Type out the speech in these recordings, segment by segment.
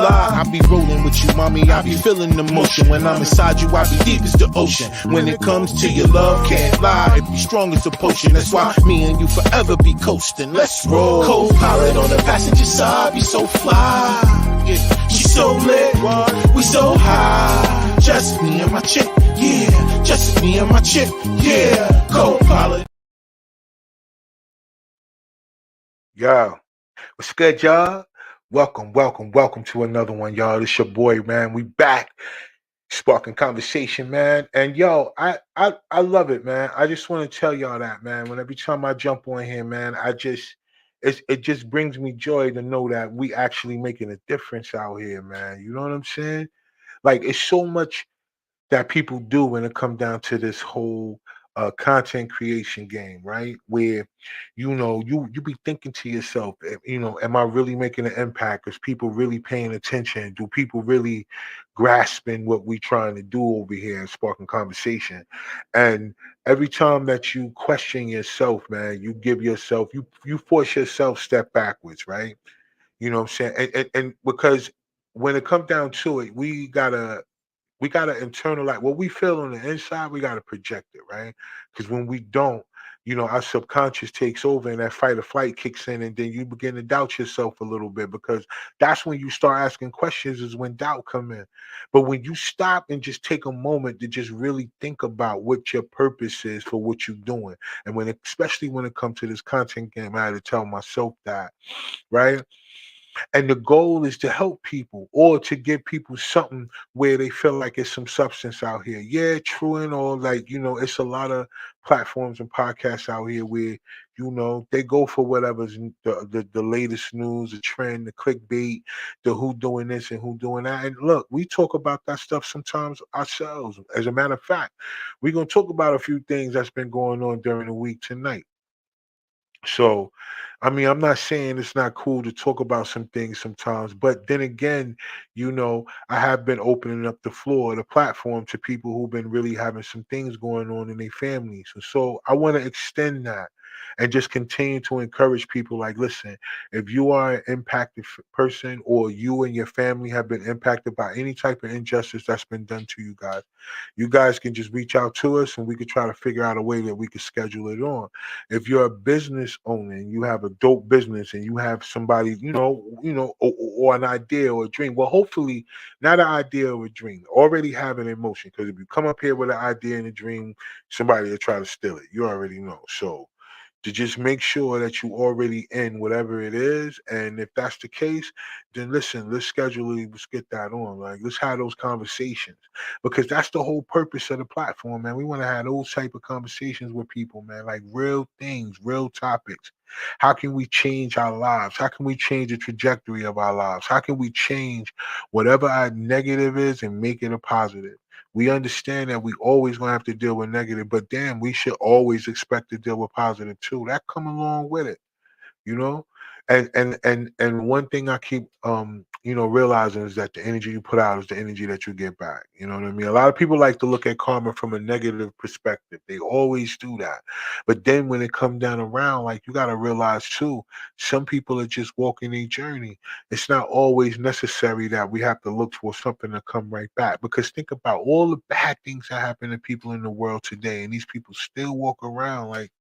fly. I be rolling with you, mommy, I be feeling the motion. When I'm inside you, I be deep as the ocean. When it comes to your love, can't lie. If you strong as a potion, that's why me and you forever be coasting. Let's roll. Co-pilot on the passenger side, be so fly. Yeah, she so lit, we so high. Just me and my chick, yeah. Just me and my chick, yeah. Co-pilot. Yo, what's good, y'all? Welcome to another one, y'all. This your boy, man. We back, sparking conversation, man. And yo, I love it, man. I just want to tell y'all that, man. When every time I jump on here, man, it just brings me joy to know that we actually making a difference out here, man. You know what I'm saying? Like, it's so much that people do when it come down to this whole content creation game, right? Where you be thinking to yourself, am I really making an impact? Is people really paying attention? Do people really grasping what we trying to do over here and sparking conversation? And every time that you question yourself, man, you give yourself you force yourself step backwards, right? You know what I'm saying? And because when it comes down to it, we gotta internalize what we feel on the inside. We gotta project it, right? Because when we don't, our subconscious takes over, and that fight or flight kicks in, and then you begin to doubt yourself a little bit, because that's when you start asking questions. Is when doubt come in. But when you stop and just take a moment to just really think about what your purpose is for what you're doing, and especially when it comes to this content game, I had to tell myself that, right? And the goal is to help people or to give people something where they feel like it's some substance out here. Yeah, true and all. Like, it's a lot of platforms and podcasts out here where, they go for whatever's the latest news, the trend, the clickbait, the who doing this and who doing that. And look, we talk about that stuff sometimes ourselves. As a matter of fact, we're going to talk about a few things that's been going on during the week tonight. So, I mean, I'm not saying it's not cool to talk about some things sometimes, but then again, I have been opening up the floor, the platform to people who've been really having some things going on in their families. And so I want to extend that and just continue to encourage people like, listen, if you are an impacted person, or you and your family have been impacted by any type of injustice that's been done to you guys can just reach out to us, and we could try to figure out a way that we could schedule it on. If you're a business owner and you have a dope business and you have somebody, or an idea or a dream, well, hopefully not an idea or a dream, already have it in motion. Because if you come up here with an idea and a dream, somebody will try to steal it. You already know. So to just make sure that you already in whatever it is. And if that's the case, then listen, let's schedule it, let's get that on. Like, let's have those conversations. Because that's the whole purpose of the platform, man. We want to have those type of conversations with people, man. Like real things, real topics. How can we change our lives? How can we change the trajectory of our lives? How can we change whatever our negative is and make it a positive? We understand that we always gonna have to deal with negative, but damn, we should always expect to deal with positive too. That come along with it, you know. And one thing I keep realizing is that the energy you put out is the energy that you get back. You know what I mean? A lot of people like to look at karma from a negative perspective. They always do that. But then when it comes down around, like, you got to realize too, some people are just walking a journey. It's not always necessary that we have to look for something to come right back. Because think about all the bad things that happen to people in the world today, and these people still walk around like,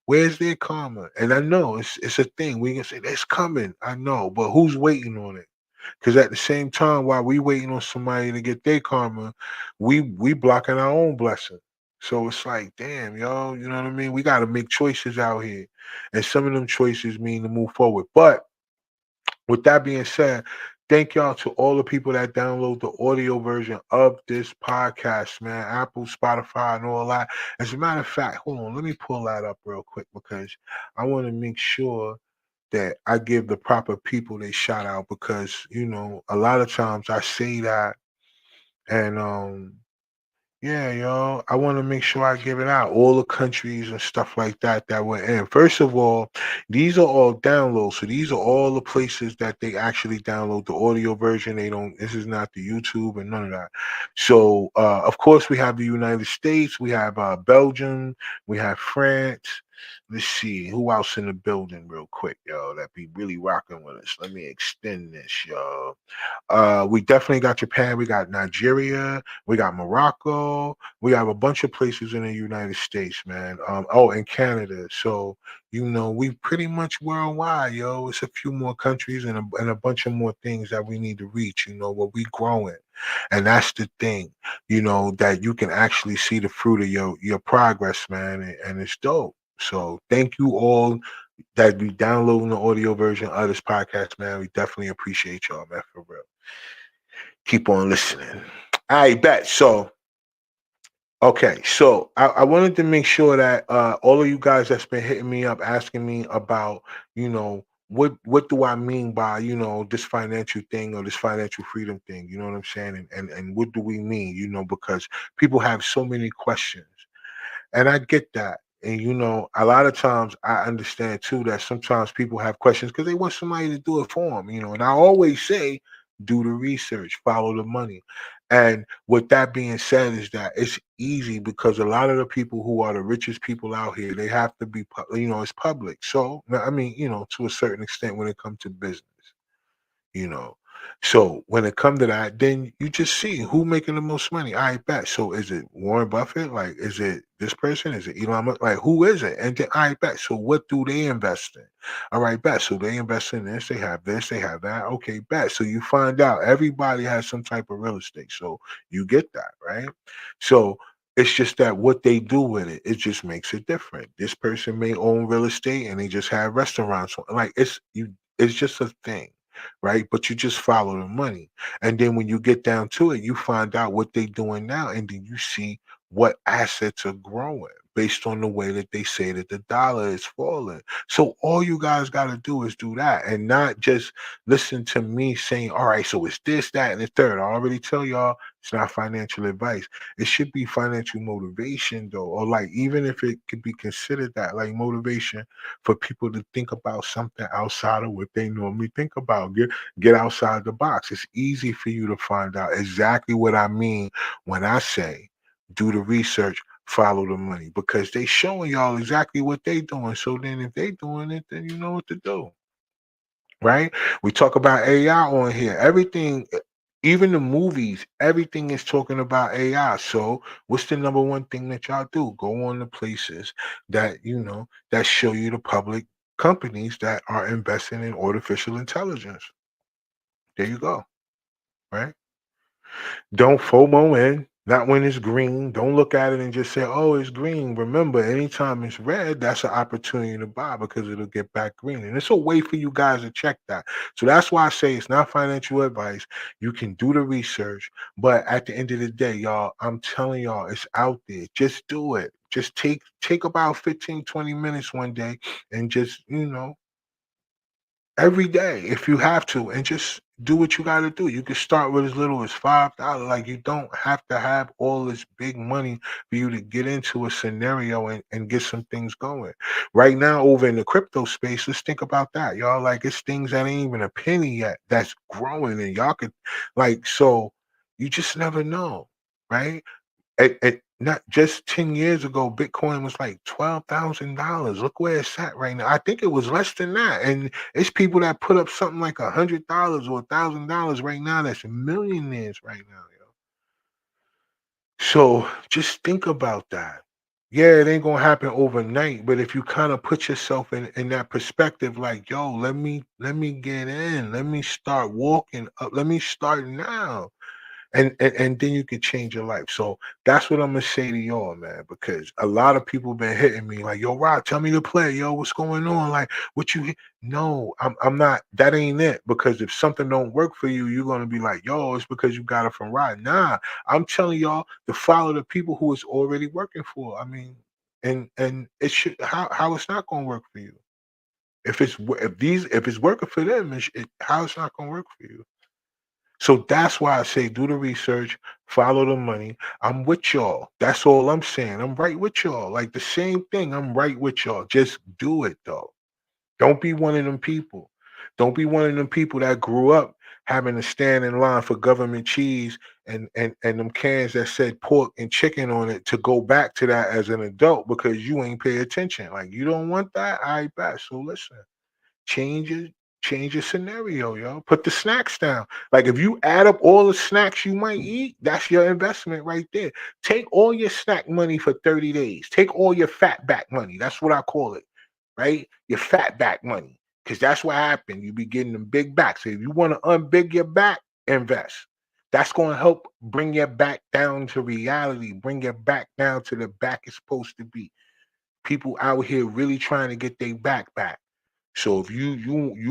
where's their karma? And I know it's a thing. We can say it's coming. I know, but who's waiting on it? Because at the same time, while we waiting on somebody to get their karma, we blocking our own blessing. So it's like, damn, yo, you know what I mean? We got to make choices out here, and some of them choices mean to move forward. But with that being said, thank y'all to all the people that download the audio version of this podcast, man. Apple, Spotify, and all that. As a matter of fact, hold on, let me pull that up real quick, because I want to make sure that I give the proper people they shout out, because a lot of times I say that, and yeah, yo, I want to make sure I give it out. All the countries and stuff like that we're in. First of all, these are all downloads. So these are all the places that they actually download the audio version. This is not the YouTube and none of that. So, of course, we have the United States, we have Belgium, we have France. Let's see who else in the building real quick, yo. that be really rocking with us. Let me extend this, y'all. We definitely got Japan. We got Nigeria. We got Morocco. We have a bunch of places in the United States, man. Oh, and Canada. So we pretty much worldwide, yo. It's a few more countries and a bunch of more things that we need to reach. Where we growing, and that's the thing. That you can actually see the fruit of your progress, man, and it's dope. So thank you all that be downloading the audio version of this podcast, man. We definitely appreciate y'all, man, for real. Keep on listening. I bet. So, okay. So I wanted to make sure that all of you guys that's been hitting me up asking me about, what do I mean by, this financial thing or this financial freedom thing? You know what I'm saying? And what do we mean? Because people have so many questions. And I get that. And a lot of times I understand too that sometimes people have questions because they want somebody to do it for them, And I always say, do the research, follow the money. And with that being said, is that it's easy because a lot of the people who are the richest people out here, they have to be, it's public. So I mean, to a certain extent, when it comes to business you know. So when it come to that, then you just see who making the most money. I bet. So is it Warren Buffett? Like, is it this person? Is it Elon Musk? Like, who is it? And then I bet. So what do they invest in? All right, bet. So they invest in this. They have this. They have that. Okay, bet. So you find out everybody has some type of real estate. So you get that, right? So it's just that what they do with it just makes it different. This person may own real estate and they just have restaurants. Like it's just a thing, right? But you just follow the money. And then when you get down to it, you find out what they're doing now, and then you see what assets are growing based on the way that they say that the dollar is falling. So all you guys got to do is do that and not just listen to me saying, all right, so it's this, that, and the third. I already tell y'all it's not financial advice. It should be financial motivation, though, or like even if it could be considered that, like motivation for people to think about something outside of what they normally think about. Get outside the box. It's easy for you to find out exactly what I mean when I say do the research, follow the money, because they showing y'all exactly what they doing. So then if they doing it, then you know what to do. Right? We talk about AI on here. Everything, even the movies, everything is talking about AI. So what's the number one thing that y'all do? Go on the places that that show you the public companies that are investing in artificial intelligence. There you go. Right? Don't FOMO in, not when it's green. Don't look at it and just say, oh, it's green. Remember, anytime it's red, that's an opportunity to buy because it'll get back green. And it's a way for you guys to check that. So that's why I say it's not financial advice. You can do the research. But at the end of the day, y'all, I'm telling y'all, it's out there. Just do it. Just take about 15, 20 minutes one day and just, every day if you have to, and just do what you got to do. You can start with as little as $5. Like, you don't have to have all this big money for you to get into a scenario and get some things going. Right now over in the crypto space, let's think about that, y'all. Like, it's things that ain't even a penny yet that's growing, and y'all could, like, so you just never know, right? Not just 10 years ago, Bitcoin was like $12,000. Look where it's at right now. I think it was less than that. And it's people that put up something like $100 or $1,000 right now that's millionaires right now, yo. So just think about that. Yeah, it ain't gonna happen overnight, but if you kind of put yourself in that perspective, like, yo, let me get in, let me start walking up, let me start now, and then you can change your life. So that's what I'm gonna say to y'all, man, because a lot of people been hitting me like, yo, Rock, tell me to play. Yo, what's going on? Like, what you no, I'm not, that ain't it. Because if something don't work for you, you're gonna be like, yo, it's because you got it from Rod. Nah, I'm telling y'all to follow the people who it's already working for. I mean, and it should, how it's not gonna work for you. If it's working for them, how it's not gonna work for you. So that's why I say do the research, follow the money. I'm with y'all. That's all I'm saying. I'm right with y'all. Like the same thing. I'm right with y'all. Just do it though. Don't be one of them people. Don't be one of them people that grew up having to stand in line for government cheese and them cans that said pork and chicken on it to go back to that as an adult because you ain't pay attention. Like, you don't want that? I bet. So listen. change your change your scenario, yo. Put the snacks down. Like if you add up all the snacks you might eat, that's your investment right there. Take all your snack money for 30 days. Take all your fat back money. That's what I call it, right? Your fat back money. Because that's what happened. You be getting them big backs. So if you want to unbig your back, invest. That's going to help bring your back down to reality, bring your back down to the back it's supposed to be. People out here really trying to get their back back. So if you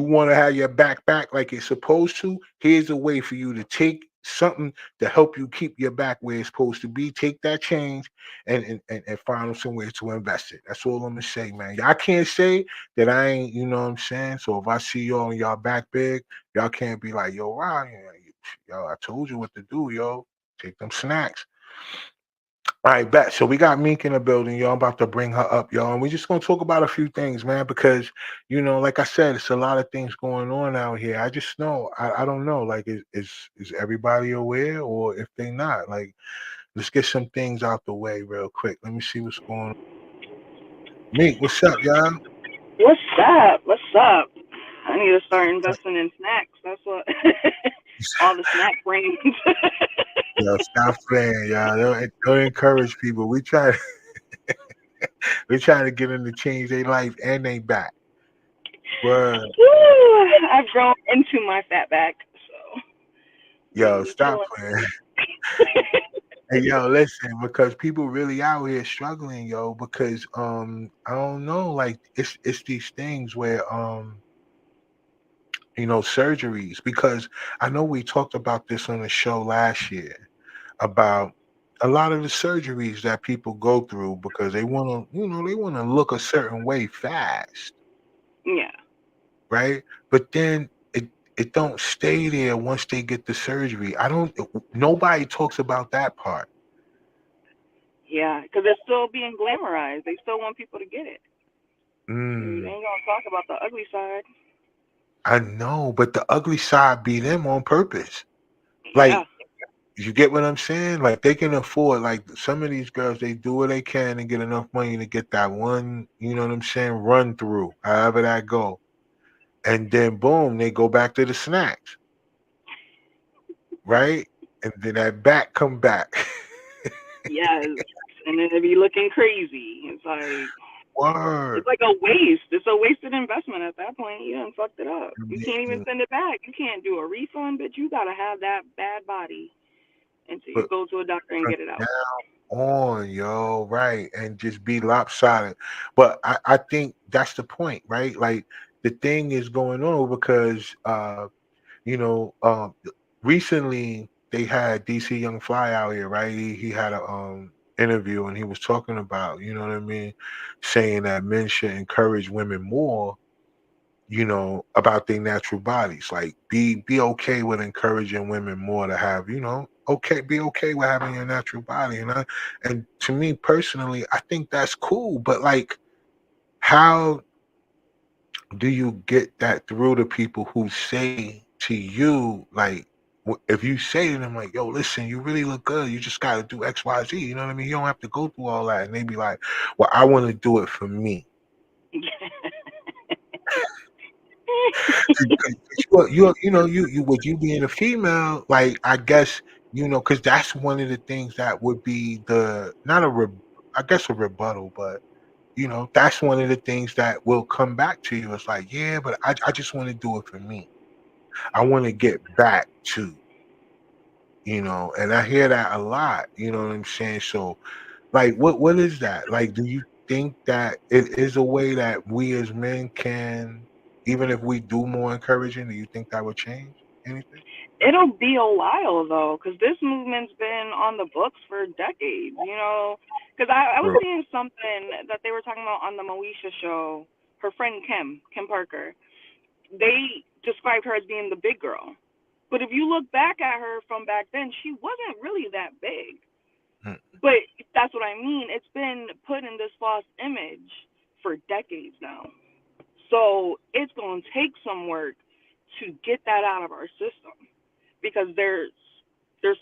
want to have your back like it's supposed to, here's a way for you to take something to help you keep your back where it's supposed to be. Take that change and find somewhere to invest it. That's all I'm gonna say, man. Y'all can't say that I ain't, you know what I'm saying? So if I see y'all and y'all back big, y'all can't be like, yo, wow, yo, I told you what to do, yo. Take them snacks. All right, bet. So we got Meek in the building, y'all. I'm about to bring her up, y'all. And we're just gonna talk about a few things, man, because like I said, it's a lot of things going on out here. I just know, I don't know, like is everybody aware or if they not? Like, let's get some things out the way real quick. Let me see what's going on. Meek, what's up, y'all? What's up? What's up? I need to start investing in snacks. That's what all the snack brains. Yo, stop playing, y'all. Don't encourage people. We trying to get them to change their life and they back. Word. Woo! I've grown into my fat back, so Yo, we stop killing playing. Hey, yo, listen, because people really out here struggling, yo, because I don't know, like it's these things where surgeries, because I know we talked about this on the show last year about a lot of the surgeries that people go through because they want to, they want to look a certain way fast, yeah, right? But then it don't stay there once they get the surgery. I don't Nobody talks about that part. yeah, because it's still being glamorized. They still want people to get it. They ain't Mm. gonna talk about the ugly side. I know, but the ugly side be them on purpose. Yeah, Like, you get what I'm saying? Like, they can afford, like, some of these girls, they do what they can and get enough money to get that one, you know what I'm saying, run through, however that go. And then, boom, they go back to the snacks, right? And then that back come back. yes, and then they be looking crazy. It's Word. like a waste. It's a wasted investment at that point. You done fucked it up. I You can't even mean, send it back. You can't do a refund, but you gotta have that bad body until you but go to a doctor and from get it out. now on, yo, right, and just be lopsided. But I think that's the point, right? Like, the thing is going on because you know, recently they had DC Young Fly out here, right? He had a interview and he was talking about, you know what I mean, saying that men should encourage women more, about their natural bodies. Like, be okay with encouraging women more to have, be okay with having your natural body. And to me personally, I think that's cool. But like, how do you get that through to people who say to you, like, if you say to them, like, yo, listen, you really look good, you just got to do XYZ, you know what I mean? You don't have to go through all that. And they be like, well, I want to do it for me. Because you with you being a female, like, I guess, because that's one of the things that would be not I guess a rebuttal, but that's one of the things that will come back to you. It's like, yeah, but I just want to do it for me. I want to get back to, and I hear that a lot, you know what I'm saying? So, like, what is that? Like, do you think that it is a way that we as men can, even if we do more encouraging, do you think that would change anything? It'll be a while though, because this movement's been on the books for decades. Because I was True. seeing something that they were talking about on the Moesha show. Her friend Kim Parker, they described her as being the big girl. But if you look back at her from back then, she wasn't really that big. Mm. But that's what I mean. It's been put in this false image for decades now. So it's going to take some work to get that out of our system because there's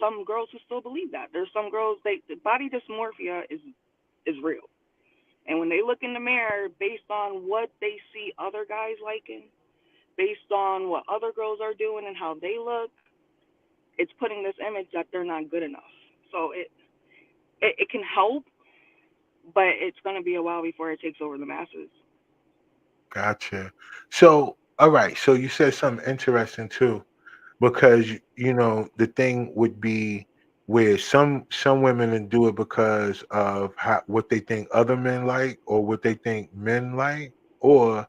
some girls who still believe that. There's some girls the body dysmorphia is real. And when they look in the mirror based on what they see other guys liking, based on what other girls are doing and how they look, it's putting this image that they're not good enough. So it can help, but it's going to be a while before it takes over the masses. Gotcha. So, all right. So you said something interesting too, because the thing would be where some women do it because of what they think other men like, or what they think men like, or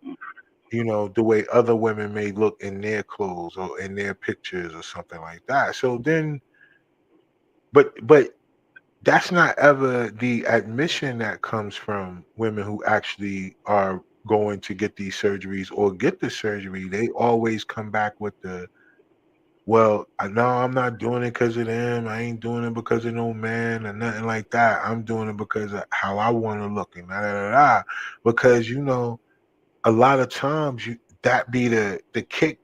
the way other women may look in their clothes or in their pictures or something like that. So then, but that's not ever the admission that comes from women who actually are going to get these surgeries or get the surgery. They always come back with well, I know I'm not doing it because of them. I ain't doing it because of no man or nothing like that. I'm doing it because of how I want to look and da da da da. Because a lot of times that be the kick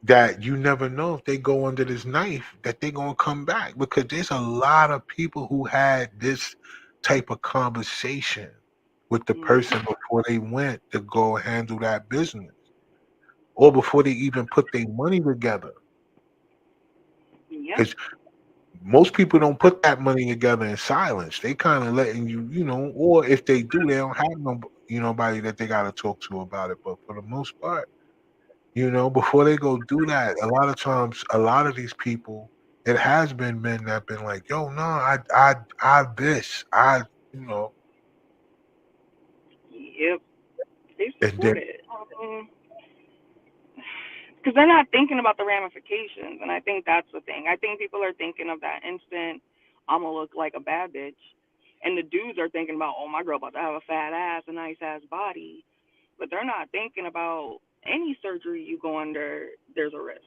that you never know if they go under this knife that they're gonna come back, because there's a lot of people who had this type of conversation with the Hmm. person before they went to go handle that business, or before they even put their money together. Yep. Because most people don't put that money together in silence. They kind of letting or if they do, they don't have nobody that they got to talk to about it. But for the most part, before they go do that, a lot of times, a lot of these people, it has been men that have been like, "Yo, no, I this, you know," Yep. They and support then it. Because they're not thinking about the ramifications, and I think that's the thing. I think people are thinking of that instant, I'm gonna look like a bad bitch, and the dudes are thinking about, oh, my girl about to have a fat ass, a nice ass body, but they're not thinking about any surgery you go under. There's a risk.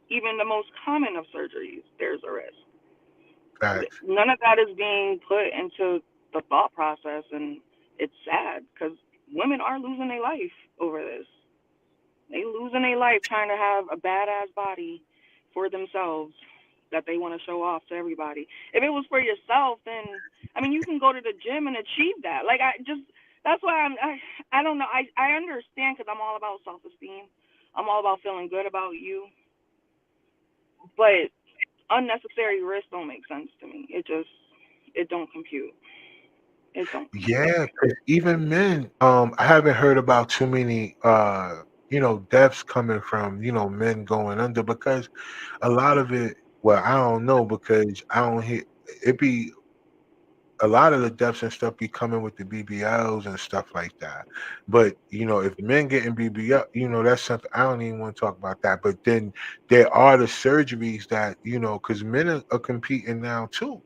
Even the most common of surgeries, there's a risk. facts, None of that is being put into the thought process, and it's sad because women are losing their life over this. They losing their life trying to have a badass body for themselves that they want to show off to everybody. If it was for yourself, then I mean, you can go to the gym and achieve that. Like I just, that's why I don't know. I understand because I'm all about self esteem. I'm all about feeling good about you, but unnecessary risks don't make sense to me. It don't compute. It don't compute. yeah. 'Cause even men, I haven't heard about too many, deaths coming from men going under, because a lot of it. Well, I don't know, because I don't hear it be a lot of the deaths and stuff be coming with the BBLs and stuff like that. But if men getting BBL, that's something I don't even want to talk about that. But then there are the surgeries that because men are competing now too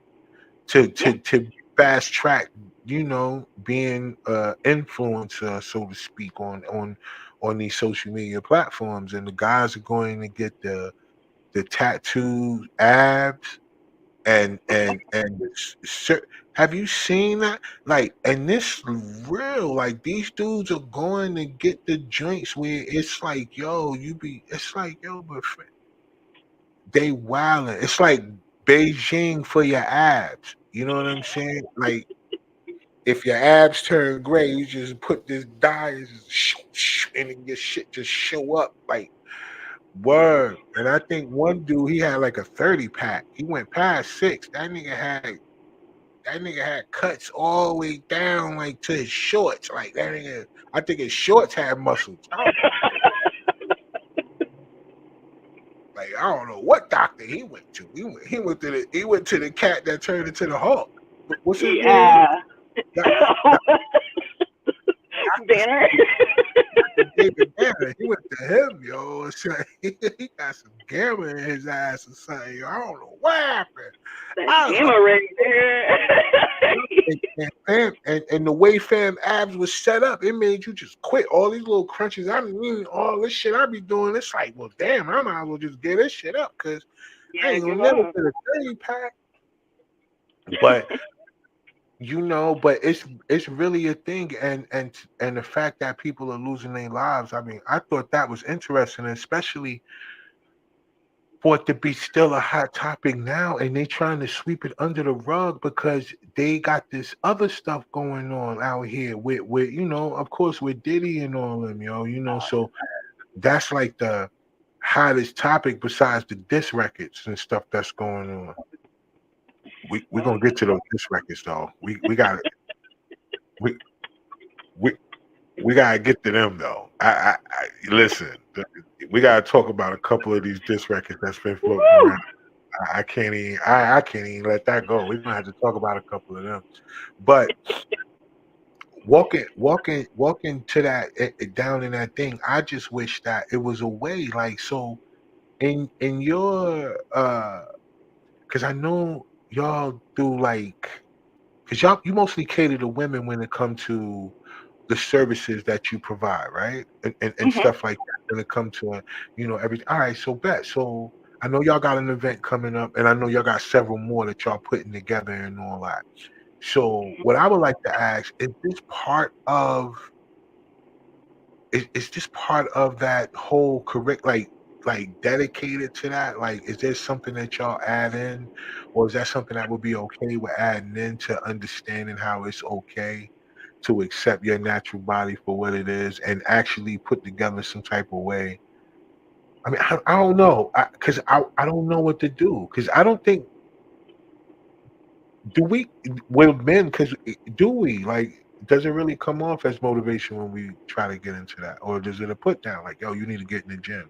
to Yeah. to to fast track, being influencer, so to speak, on these social media platforms, and the guys are going to get the tattooed abs and have you seen that? Like, and this real, like, these dudes are going to get the joints where it's like, yo, it's like, yo, but they wildin'. It's like Beijing for your abs. You know what I'm saying? Like, if your abs turn gray, you just put this dye and and then your shit just show up like word. And I think one dude, he had like a 30 pack. He went past six. That nigga had cuts all the way down like to his shorts. Like that nigga, I think his shorts had muscles. I don't know what doctor he went to. He went to the cat that turned into the Hulk. What's his name? Yeah. Doc- Doctor Banner. David Banner. He went to him, yo. It's like, he got some gamma in his ass or something. Yo. I don't know what happened. That I was like, gamma ray there. and the way fam abs was set up, it made you just quit all these little crunches. I mean, all this shit I be doing. It's like, well, damn, I might as well just get this shit up, because I Yeah, ain't gonna give never up. get a 30 pack. But but it's really a thing, and the fact that people are losing their lives. I mean, I thought that was interesting, especially for it to be still a hot topic now, and they trying to sweep it under the rug because they got this other stuff going on out here with of course, with Diddy and all them, so that's like the hottest topic besides the diss records and stuff that's going on. We're Oh gonna get to yeah. those diss records though. We got we we we gotta get to them though. I listen. We gotta talk about a couple of these diss records that's been floating Woo! around. I can't even. I can't even let that go. We're gonna have to talk about a couple of them. But walking to that down in that thing. I just wish that it was a way like so in your because I know y'all do like because y'all you mostly cater to women when it comes to the services that you provide, right? And Mhm. stuff like that when it comes to everything. All right, so bet. So I know y'all got an event coming up, and I know y'all got several more that y'all putting together and all that. So what I would like to ask is this part of is this part of that whole correct like dedicated to that? Like, is there something that y'all add in, or is that something that would be okay with adding in to understanding how it's okay to accept your natural body for what it is and actually put together some type of way? I mean, I don't know, because I don't know what to do because I don't think do we with men because do we like does it really come off as motivation when we try to get into that, or does it a put down like yo you need to get in the gym?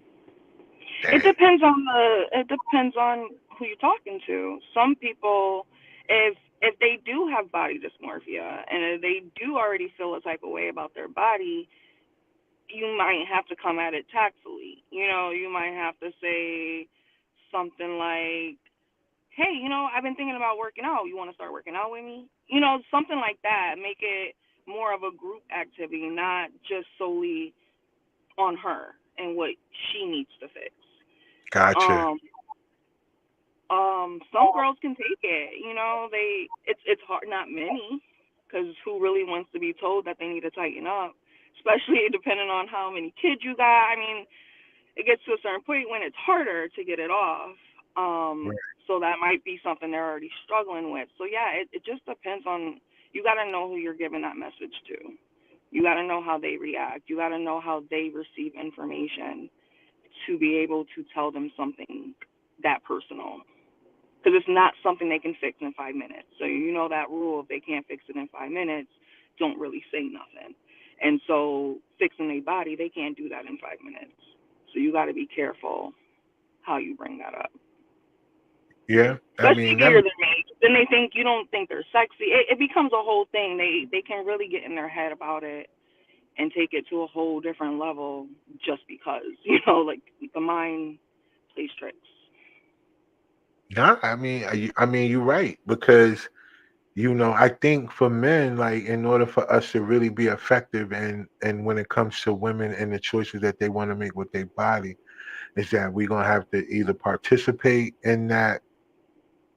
It Dang. depends on it depends on who you're talking to. Some people, if they do have body dysmorphia and if they do already feel a type of way about their body, you might have to come at it tactfully. You might have to say something like, "Hey, I've been thinking about working out. You want to start working out with me?" Something like that. Make it more of a group activity, not just solely on her and what she needs to fix. Gotcha. Um, some girls can take it. It's hard. Not many, because who really wants to be told that they need to tighten up? Especially depending on how many kids you got. I mean, it gets to a certain point when it's harder to get it off. Right. So that might be something they're already struggling with. So yeah, it just depends on. You got to know who you're giving that message to. You got to know how they react. You got to know how they receive information to be able to tell them something that personal, because it's not something they can fix in 5 minutes. So that rule: if they can't fix it in 5 minutes, don't really say nothing. And so fixing their body, they can't do that in 5 minutes. So you got to be careful how you bring that up, Yeah. I especially mean if that. you're their mate. Then they think you don't think they're sexy. It becomes a whole thing. They can really get in their head about it and take it to a whole different level just because like the mind plays tricks. Nah, I mean you're right because I think for men like in order for us to really be effective and when it comes to women and the choices that they want to make with their body is that we're gonna have to either participate in that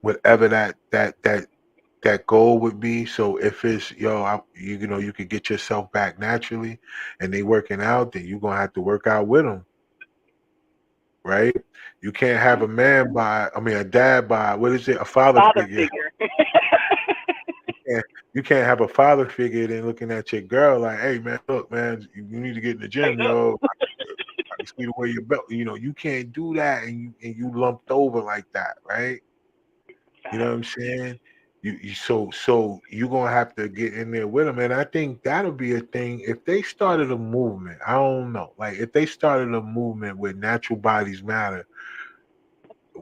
whatever that goal would be. So if it's you could get yourself back naturally, and they working out, then you're gonna have to work out with them, right? You can't have a man by, I mean, a dad by, what is it, a father Father figure. figure. can't- You can't have a father figure then looking at your girl like, hey man, look man, you need to get in the gym, Tighten up. yo. I can see the way your belt. You can't do that, and you lumped over like that, right? You know what Facts. I'm saying? So you're gonna have to get in there with them, and I think that'll be a thing if they started a movement. I don't know, like if they started a movement where natural bodies matter,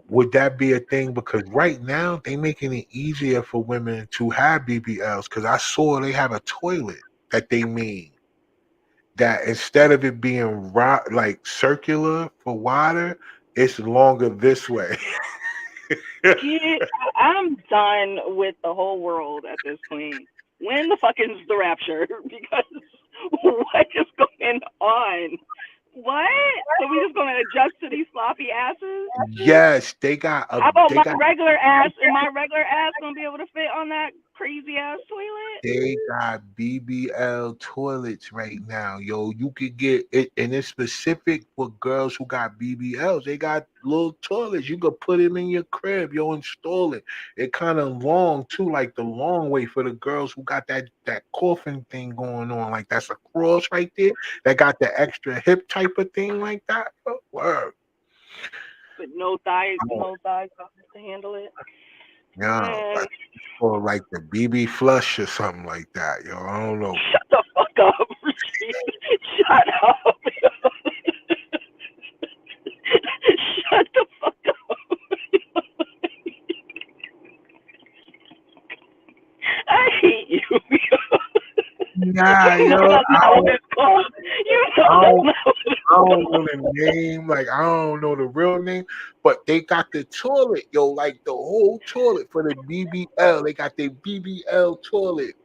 would that be a thing? Because right now they making it easier for women to have BBLs. Because I saw they have a toilet that they made that instead of it being like circular for water, it's longer this way. Get, I'm done with the whole world at this point. When the fuck is the rapture? Because what is going on? What? So we just gonna adjust to these sloppy asses? Yes, they got a How about they my got regular ass? And my regular ass gonna be able to fit on that crazy ass toilet. They got BBL toilets right now, yo. You could get it, and it's specific for girls who got BBLs. They got little toilets. You could put them in your crib, yo. Install it. It kind of long too, like the long way for the girls who got that coughing thing going on. Like that's a cross right there. That got the extra hip type of thing like that. Yo. Word. But no thighs to handle it. Yeah, Man, or like the BB flush or something like that, yo. I don't know. shut the fuck up, Rasheed. Shut up. Shut the fuck up. I hate you. Nah, You know yo, that's not what it's called. You know I that's don't, not what it's I don't called. know the name, like I don't know the real name, but they got the toilet, yo, like the whole toilet for the BBL. They got their BBL toilet,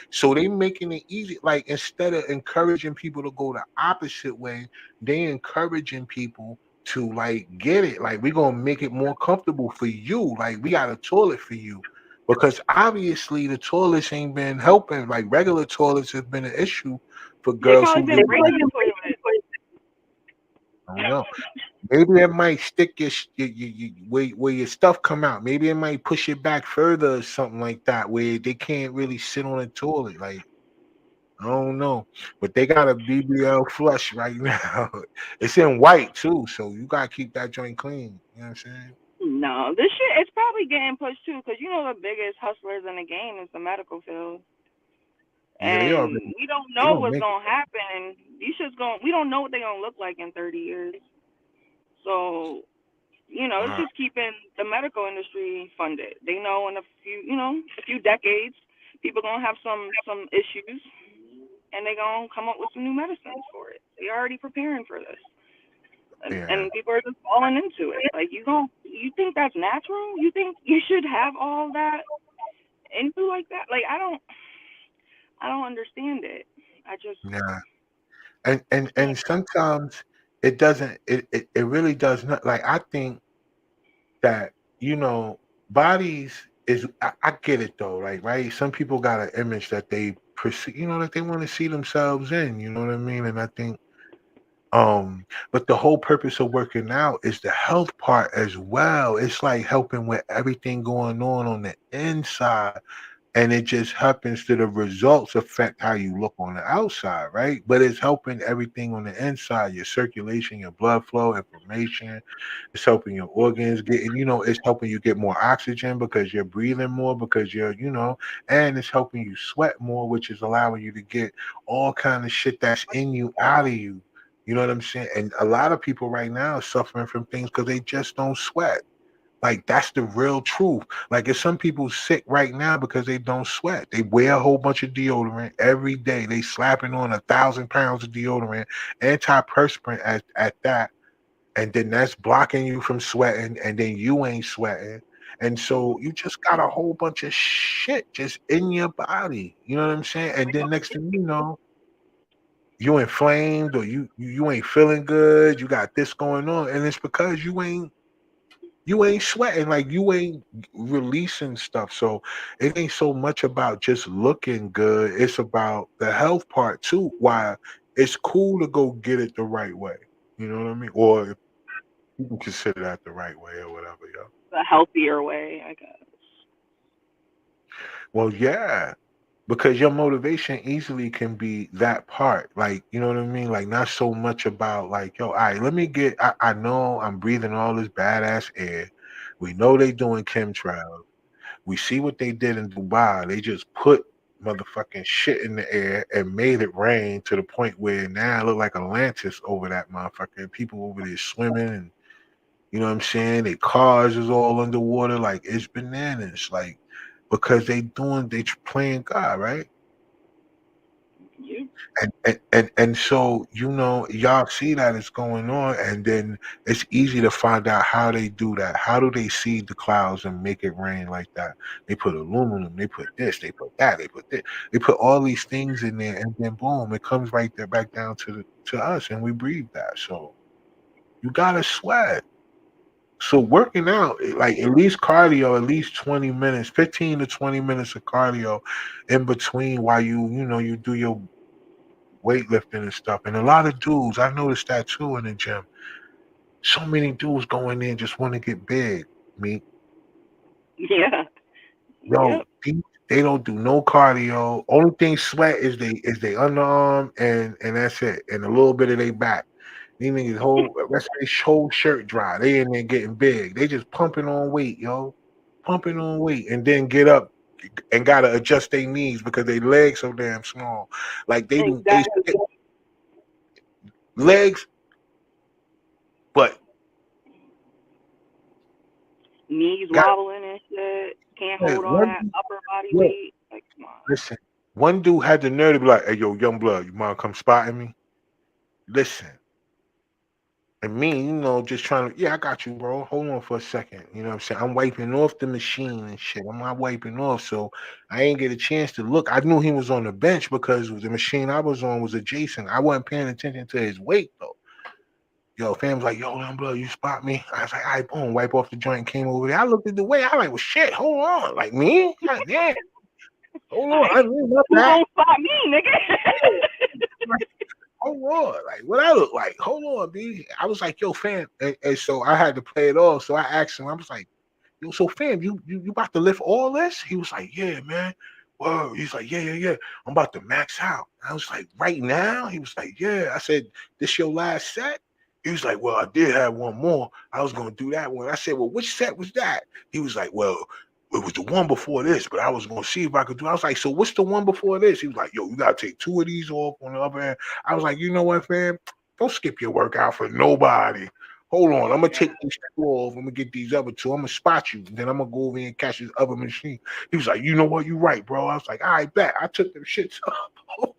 so they making it easy. Like instead of encouraging people to go the opposite way, they encouraging people to like get it. Like we gonna make it more comfortable for you. Like we got a toilet for you. Because obviously the toilets ain't been helping. Like regular toilets have been an issue for They girls probably who been just breaking the toilet. I don't know. Maybe it might stick where your stuff come out. Maybe it might push it back further or something like that, where they can't really sit on the toilet. Like I don't know, but they got a BBL flush right now. It's in white too, so you gotta keep that joint clean. You know what I'm saying? No, this shit it's probably getting pushed too, because you know the biggest hustlers in the game is the medical field, Yeah, they and already we don't they know gonna what's make it. gonna happen. These shit's going. We don't know what they're gonna look like in 30 years. So it's Wow. just keeping the medical industry funded. They know in a few decades, people gonna have some issues, and they gonna come up with some new medicines for it. They already preparing for this, Yeah. and people are just falling into it. Like you think that's natural? You think you should have all that into like that? Like I don't understand it. I just Yeah. And sometimes it doesn't. It really does not. Like I think that bodies is I get it though, like right, some people got an image that they perceive, that they want to see themselves in, you know what I mean, and I think but the whole purpose of working out is the health part as well. It's like helping with everything going on the inside, and it just happens to the results affect how you look on the outside, right? But it's helping everything on the inside, your circulation, your blood flow, inflammation. It's helping your organs get, it's helping you get more oxygen because you're breathing more, because and it's helping you sweat more, which is allowing you to get all kind of shit that's in you out of you. You know what I'm saying? And a lot of people right now are suffering from things because they just don't sweat. Like that's the real truth. Like if some people sick right now because they don't sweat. They wear a whole bunch of deodorant every day. They slapping on 1,000 pounds of deodorant, antiperspirant at that, and then that's blocking you from sweating, and then you ain't sweating. And so you just got a whole bunch of shit just in your body. You know what I'm saying? And then next thing you know, you inflamed, or you ain't feeling good. You got this going on, and it's because you ain't sweating, like you ain't releasing stuff. So it ain't so much about just looking good, it's about the health part too. Why it's cool to go get it the right way, you know what I mean, or if you can consider that the right way or whatever, yo. a healthier way, I guess. Well, yeah, because your motivation easily can be that part, like, you know what I mean, like not so much about like, yo, all right, let me get, I know I'm breathing all this badass air, we know they doing chemtrails. We see what they did in Dubai. They just put motherfucking shit in the air and made it rain to the point where now it look like Atlantis over that motherfucker. People over there swimming, and you know what I'm saying? Their cars is all underwater. Like it's bananas. Like because they playing God, right? You And so y'all see that it's going on, and then it's easy to find out how they do that. How do they seed the clouds and make it rain like that? They put aluminum, they put this, they put that, they put this, they put all these things in there, and then boom, it comes right there back down to us, and we breathe that. So you gotta sweat. So working out, like at least cardio, at least 20 minutes, 15 to 20 minutes of cardio in between while you do your weightlifting and stuff. And a lot of dudes, I noticed that too in the gym. So many dudes go in there and just want to get big. Me, Yeah. yo, Yep. they don't do no cardio. Only thing sweat is they underarm and that's it. And a little bit of their back. These niggas whole shirt dry. They in there getting big. They just pumping on weight, yo. Pumping on weight. And then get up and gotta adjust their knees because their legs so damn small. Like they Exactly. legs, but Knees got wobbling and shit. Can't hold all one that upper body yo, weight. Like, come on. listen. One dude had the nerve to be like, hey yo, young blood, you mind come spotting me? Listen. And me, just trying to, yeah, I got you, bro. Hold on for a second. You know what I'm saying? I'm wiping off the machine and shit. I'm not wiping off. So I ain't get a chance to look. I knew he was on the bench because the machine I was on was adjacent. I wasn't paying attention to his weight, though. Yo, fam was like, yo, young blood, you spot me? I was like, all right, boom, wipe off the joint, came over there. I looked at the weight. I like, well, shit, hold on. Like, me? God damn. Hold on. I knew my Who back. gonna spot me, nigga? Hold on, like what I look like. Hold on, B. I was like, yo, fam. And so I had to play it off. So I asked him, I was like, yo, so fam, you about to lift all this? He was like, yeah, man. Whoa. He's like, yeah. I'm about to max out. I was like, right now? He was like, yeah. I said, this your last set? He was like, well, I did have one more. I was gonna do that one. I said, well, which set was that? He was like, well, it was the one before this, but I was gonna see if I could do. I was like, so what's the one before this? He was like, yo, you gotta take two of these off on the other end. I was like, you know what, fam? Don't skip your workout for nobody. Hold on, I'm gonna Yeah. take these two off. I'm gonna get these other two. I'm gonna spot you. Then I'm gonna go over and catch this other machine. He was like, you know what? You right, bro. I was like, all right, bet. I took them shits up. Like,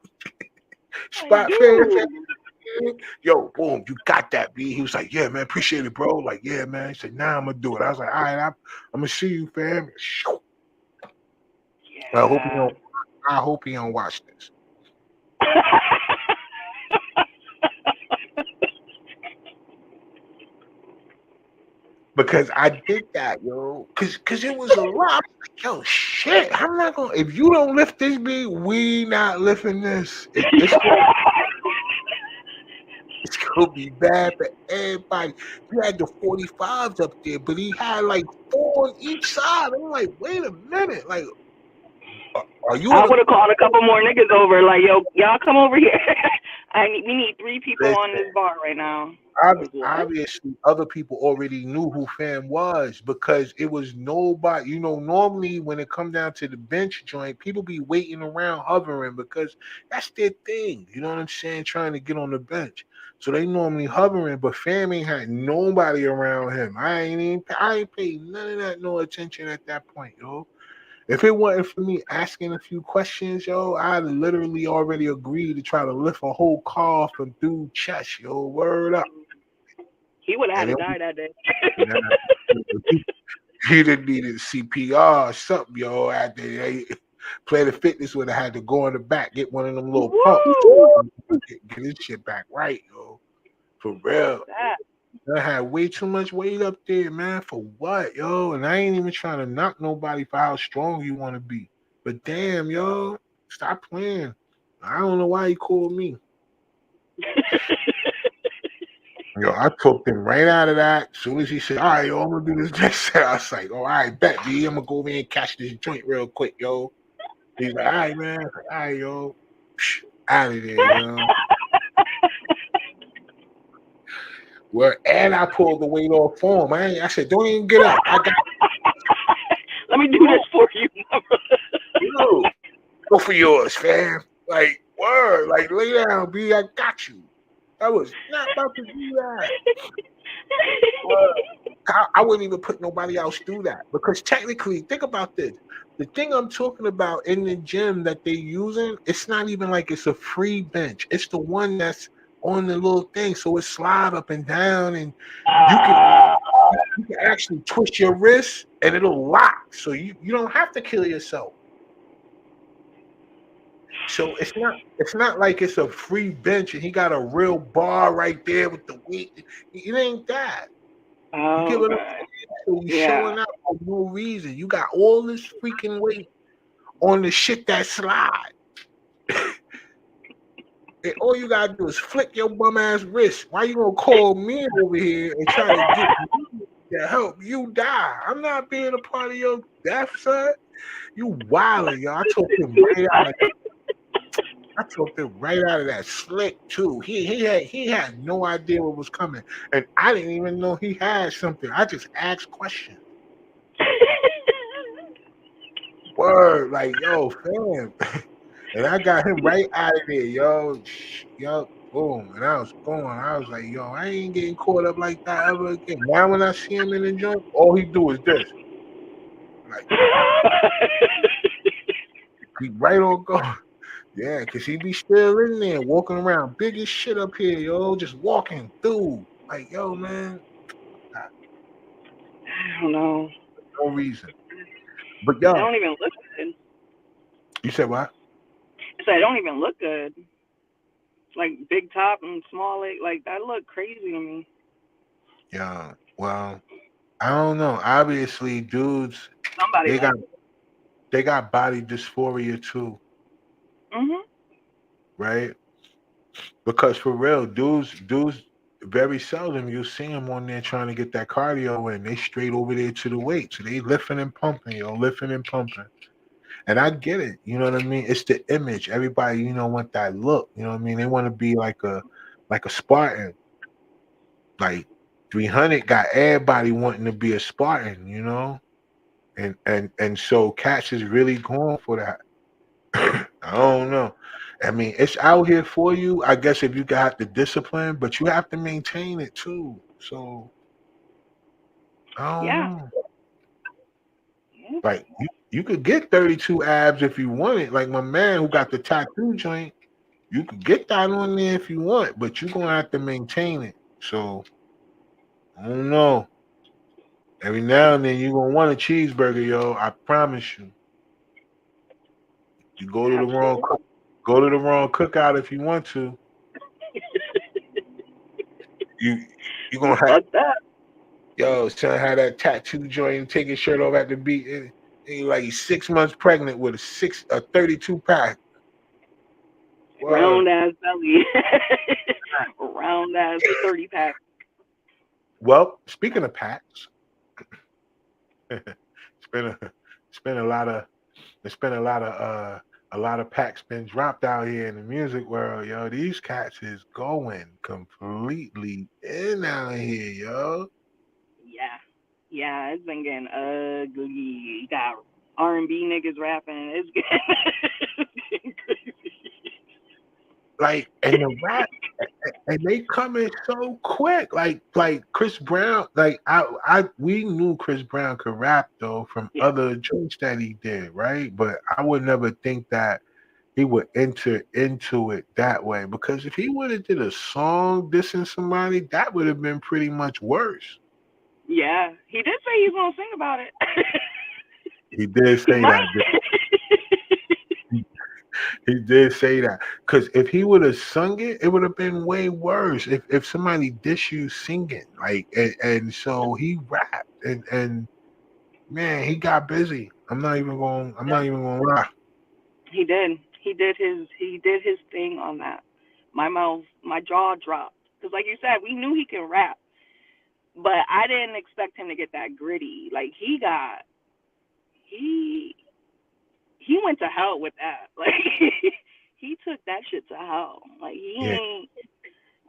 Spot fam. dude. Yo, boom, you got that, B. He was like, yeah, man, appreciate it, bro. Like, yeah, man. He said, nah, I'm gonna do it. I was like, all right, I'm gonna see you, fam. I hope you Yeah. don't. I hope he don't watch this because I did that, yo. Cause it was a lot. I was like, yo, shit. I'm not gonna. If you don't lift this, B, we not lifting this. It's gonna be bad for everybody. You had the 45s up there, but he had like four on each side. I'm like, wait a minute, like, are you I in a would have called a couple more niggas over, like, yo, y'all come over here. We need three people on listen? this bar right now. Like, what? Obviously, other people already knew who Fam was because it was nobody. Normally when it come down to the bench joint, people be waiting around hovering because that's their thing. You know what I'm saying? Trying to get on the bench. So they normally hovering, but Fam ain't had nobody around him. I ain't paid none of that no attention at that point, yo. If it wasn't for me asking a few questions, yo, I'd literally already agreed to try to lift a whole car from dude chest, yo. Word up. He would have had And to it die that day. nah, he didn't need a CPR or something, yo. After they Planet Fitness would have had to go in the back, get one of them little pumps, Woo! get his shit back right, yo. For real. That. I had way too much weight up there, man. For what, yo? And I ain't even trying to knock nobody for how strong you want to be. But damn, yo, stop playing. I don't know why he called me. Yo, I took him right out of that. As soon as he said, all right, yo, I'm gonna do this next set, I was like, all right, bet, B, I'm gonna go over here and catch this joint real quick, yo. He's like, all right, man. I was like, all right, yo. Out of there, yo. Well, and I pulled the weight off for him. I said, don't even get up. I got Let me do you. this for you. You. Go for yours, fam. Like, word. Like, lay down, B. I got you. I was not about to do that. Word. I wouldn't even put nobody else through that because technically, think about this. The thing I'm talking about in the gym that they using, it's not even like it's a free bench. It's the one that's on the little thing, so it slide up and down, and you can you can actually twist your wrist and it'll lock, so you don't have to kill yourself. So it's not like it's a free bench and he got a real bar right there with the weight. It ain't that. You get Oh, what I'm okay. saying? So you Yeah. showing out for no reason. You got all this freaking weight on the shit that slide. And all you gotta do is flick your bum ass wrist. Why you gonna call me over here and try to get me to help you die? I'm not being a part of your death, son. You wildin', yo. I talked him right out of that slick too. He had no idea what was coming. And I didn't even know he had something. I just asked questions. Word, like, yo, fam. And I got him right out of there, yo. Yo, boom. And I was going. I was like, yo, I ain't getting caught up like that ever again. Now when I see him in the joint, all he do is this. Like, he right on go. Yeah, because he be still in there walking around big as shit up here, yo, just walking through. Like, yo, man, I don't know. no reason. But It yo, don't even look good. you said what? So it don't even look good. Like big top and small leg, like that look crazy to me. Yeah, well, I don't know. Obviously, dudes, Somebody they got likes it. they got body dysphoria too, Mhm. right? Because for real, dudes, very seldom you see them on there trying to get that cardio in. They straight over there to the weight, so they lifting and pumping, yo, lifting and pumping. And I get it, you know what I mean? It's the image. Everybody, want that look. You know what I mean? They want to be like a Spartan. Like 300 got everybody wanting to be a Spartan, And so Cash is really going for that. I don't know. I mean, it's out here for you. I guess if you got the discipline, but you have to maintain it too. So I don't Yeah. know. Yeah. Like you could get 32 abs if you want it. Like my man who got the tattoo joint, you could get that on there if you want, but you're gonna have to maintain it. So I don't know. Every now and then you're gonna want a cheeseburger, yo. I promise you. You go to the wrong Absolutely. go to the wrong cookout if you want to. You you gonna have Fuck that. yo son have that tattoo joint and take his shirt off at the beat and you like he's 6 months pregnant with a 32 pack. Word. Round ass belly. Round ass 30 pack. Well, speaking of packs, it's been a it's been a lot of it's been a lot of packs been dropped out here in the music world, yo. These cats is going completely in out here, yo. Yeah. Yeah, it's been getting ugly. You got R&B niggas rapping. It's getting crazy. Like and the rap and they coming so quick. Like Chris Brown, like we knew Chris Brown could rap though from Yeah. other joints that he did, right? But I would never think that he would enter into it that way because if he would have did a song dissing somebody, that would have been pretty much worse. Yeah. He did say he's gonna sing about it. He did He say might. that. He did say that. Because if he would have sung it, it would have been way worse. If somebody dish you singing, like and so he rapped and man, he got busy. I'm not even gonna lie. He did. He did his thing on that. My jaw dropped because, like you said, we knew he could rap, but I didn't expect him to get that gritty. Like he he went to hell with that. Like he took that shit to hell. Like he Yeah. ain't.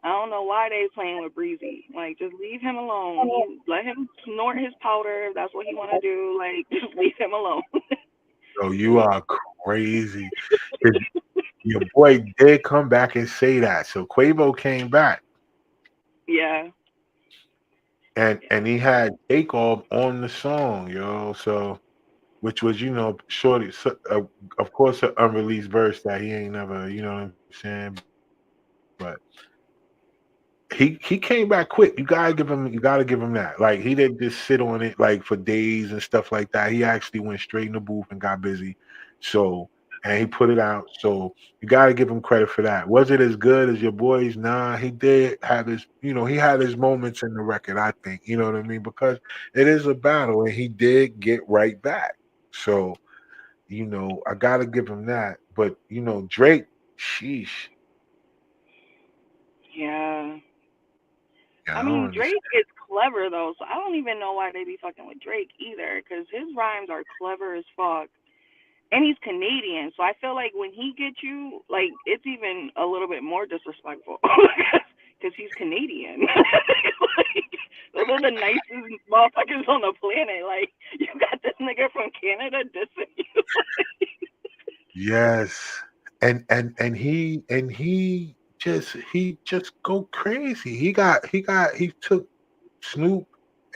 I don't know why they playing with Breezy. Like just leave him alone. He let him snort his powder if that's what he want to do. Like just leave him alone. So you are crazy. 'Cause your boy did come back and say that. So Quavo came back Yeah. and he had Takeoff on the song, yo. So which was, shorty, so, of course, an unreleased verse that he ain't never, you know what I'm saying? But he came back quick. You gotta give him that. Like he didn't just sit on it like for days and stuff like that. He actually went straight in the booth and got busy. So and he put it out. So you got to give him credit for that. Was it as good as your boys? Nah, he did have his, he had his moments in the record. I think, you know what I mean, because it is a battle, and he did get right back. So I got to give him that. But Drake, sheesh, Yeah. yeah, I I don't mean, understand. Drake is clever though, so I don't even know why they be fucking with Drake either, because his rhymes are clever as fuck. And he's Canadian, so I feel like when he gets you, like it's even a little bit more disrespectful because he's Canadian. Like, those are the nicest motherfuckers on the planet. Like you got this nigga from Canada dissing you. Yes. And he just go crazy. He took Snoop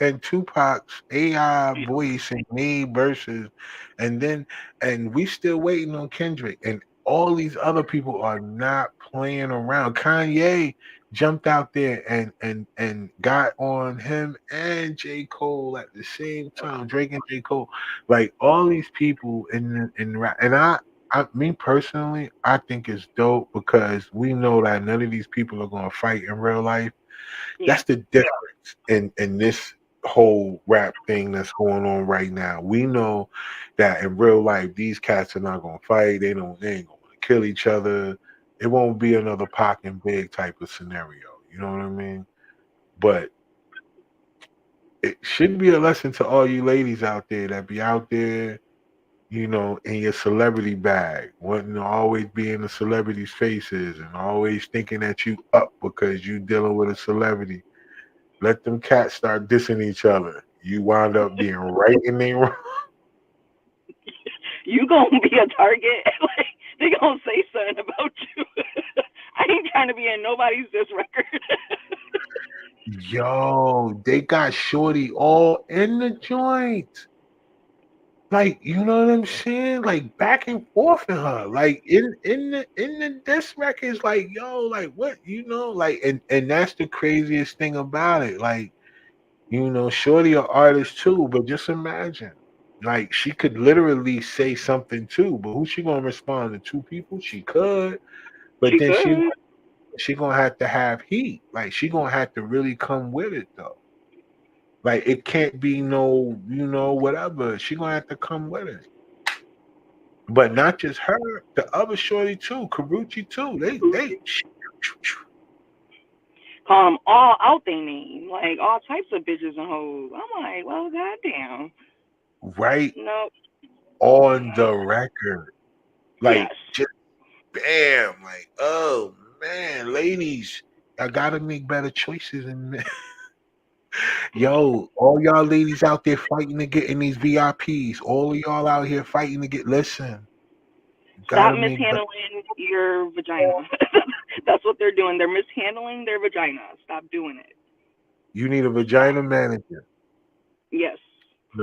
and Tupac's AI voice and made verses, and then and we still waiting on Kendrick, and all these other people are not playing around. Kanye jumped out there and got on him and J. Cole at the same time. Drake and J. Cole, like all these people in rap, and me personally, I think it's dope because we know that none of these people are going to fight in real life. Yeah, That's the difference in this whole rap thing that's going on right now. We know that in real life, these cats are not going to fight. They ain't going to kill each other. It won't be another Pac and Big type of scenario. You know what I mean? But it should be a lesson to all you ladies out there that be out there, in your celebrity bag, wanting to always be in the celebrities' faces and always thinking that you up because you dealing with a celebrity. Let them cats start dissing each other. You wind up being right in their wrong. you gonna be a target. Like they gonna say something about you. I ain't trying to be in nobody's diss record. Yo, they got Shorty all in the joint. Like, you know what I'm saying? Like back and forth in her. Like in the diss records, like, yo, like what, like and that's the craziest thing about it. Like, Shorty an artist too, but just imagine. Like she could literally say something too, but who's she gonna respond to? Two people? She could, but She then could. she gonna have to have heat. Like she gonna have to really come with it though. Like it can't be no, whatever. She gonna have to come with it. But not just her, the other shorty too, Karuchi too. They Call them all out they name, like all types of bitches and hoes. I'm like, well, goddamn. right No, on the record. Like yes. just bam, like, oh man, ladies, I gotta make better choices. And yo, all y'all ladies out there fighting to get in these VIPs, all of y'all out here fighting to get. Listen, you Stop gotta make better. mishandling your vagina. That's what they're doing. They're mishandling their vagina. Stop doing it. You need a vagina manager. Yes,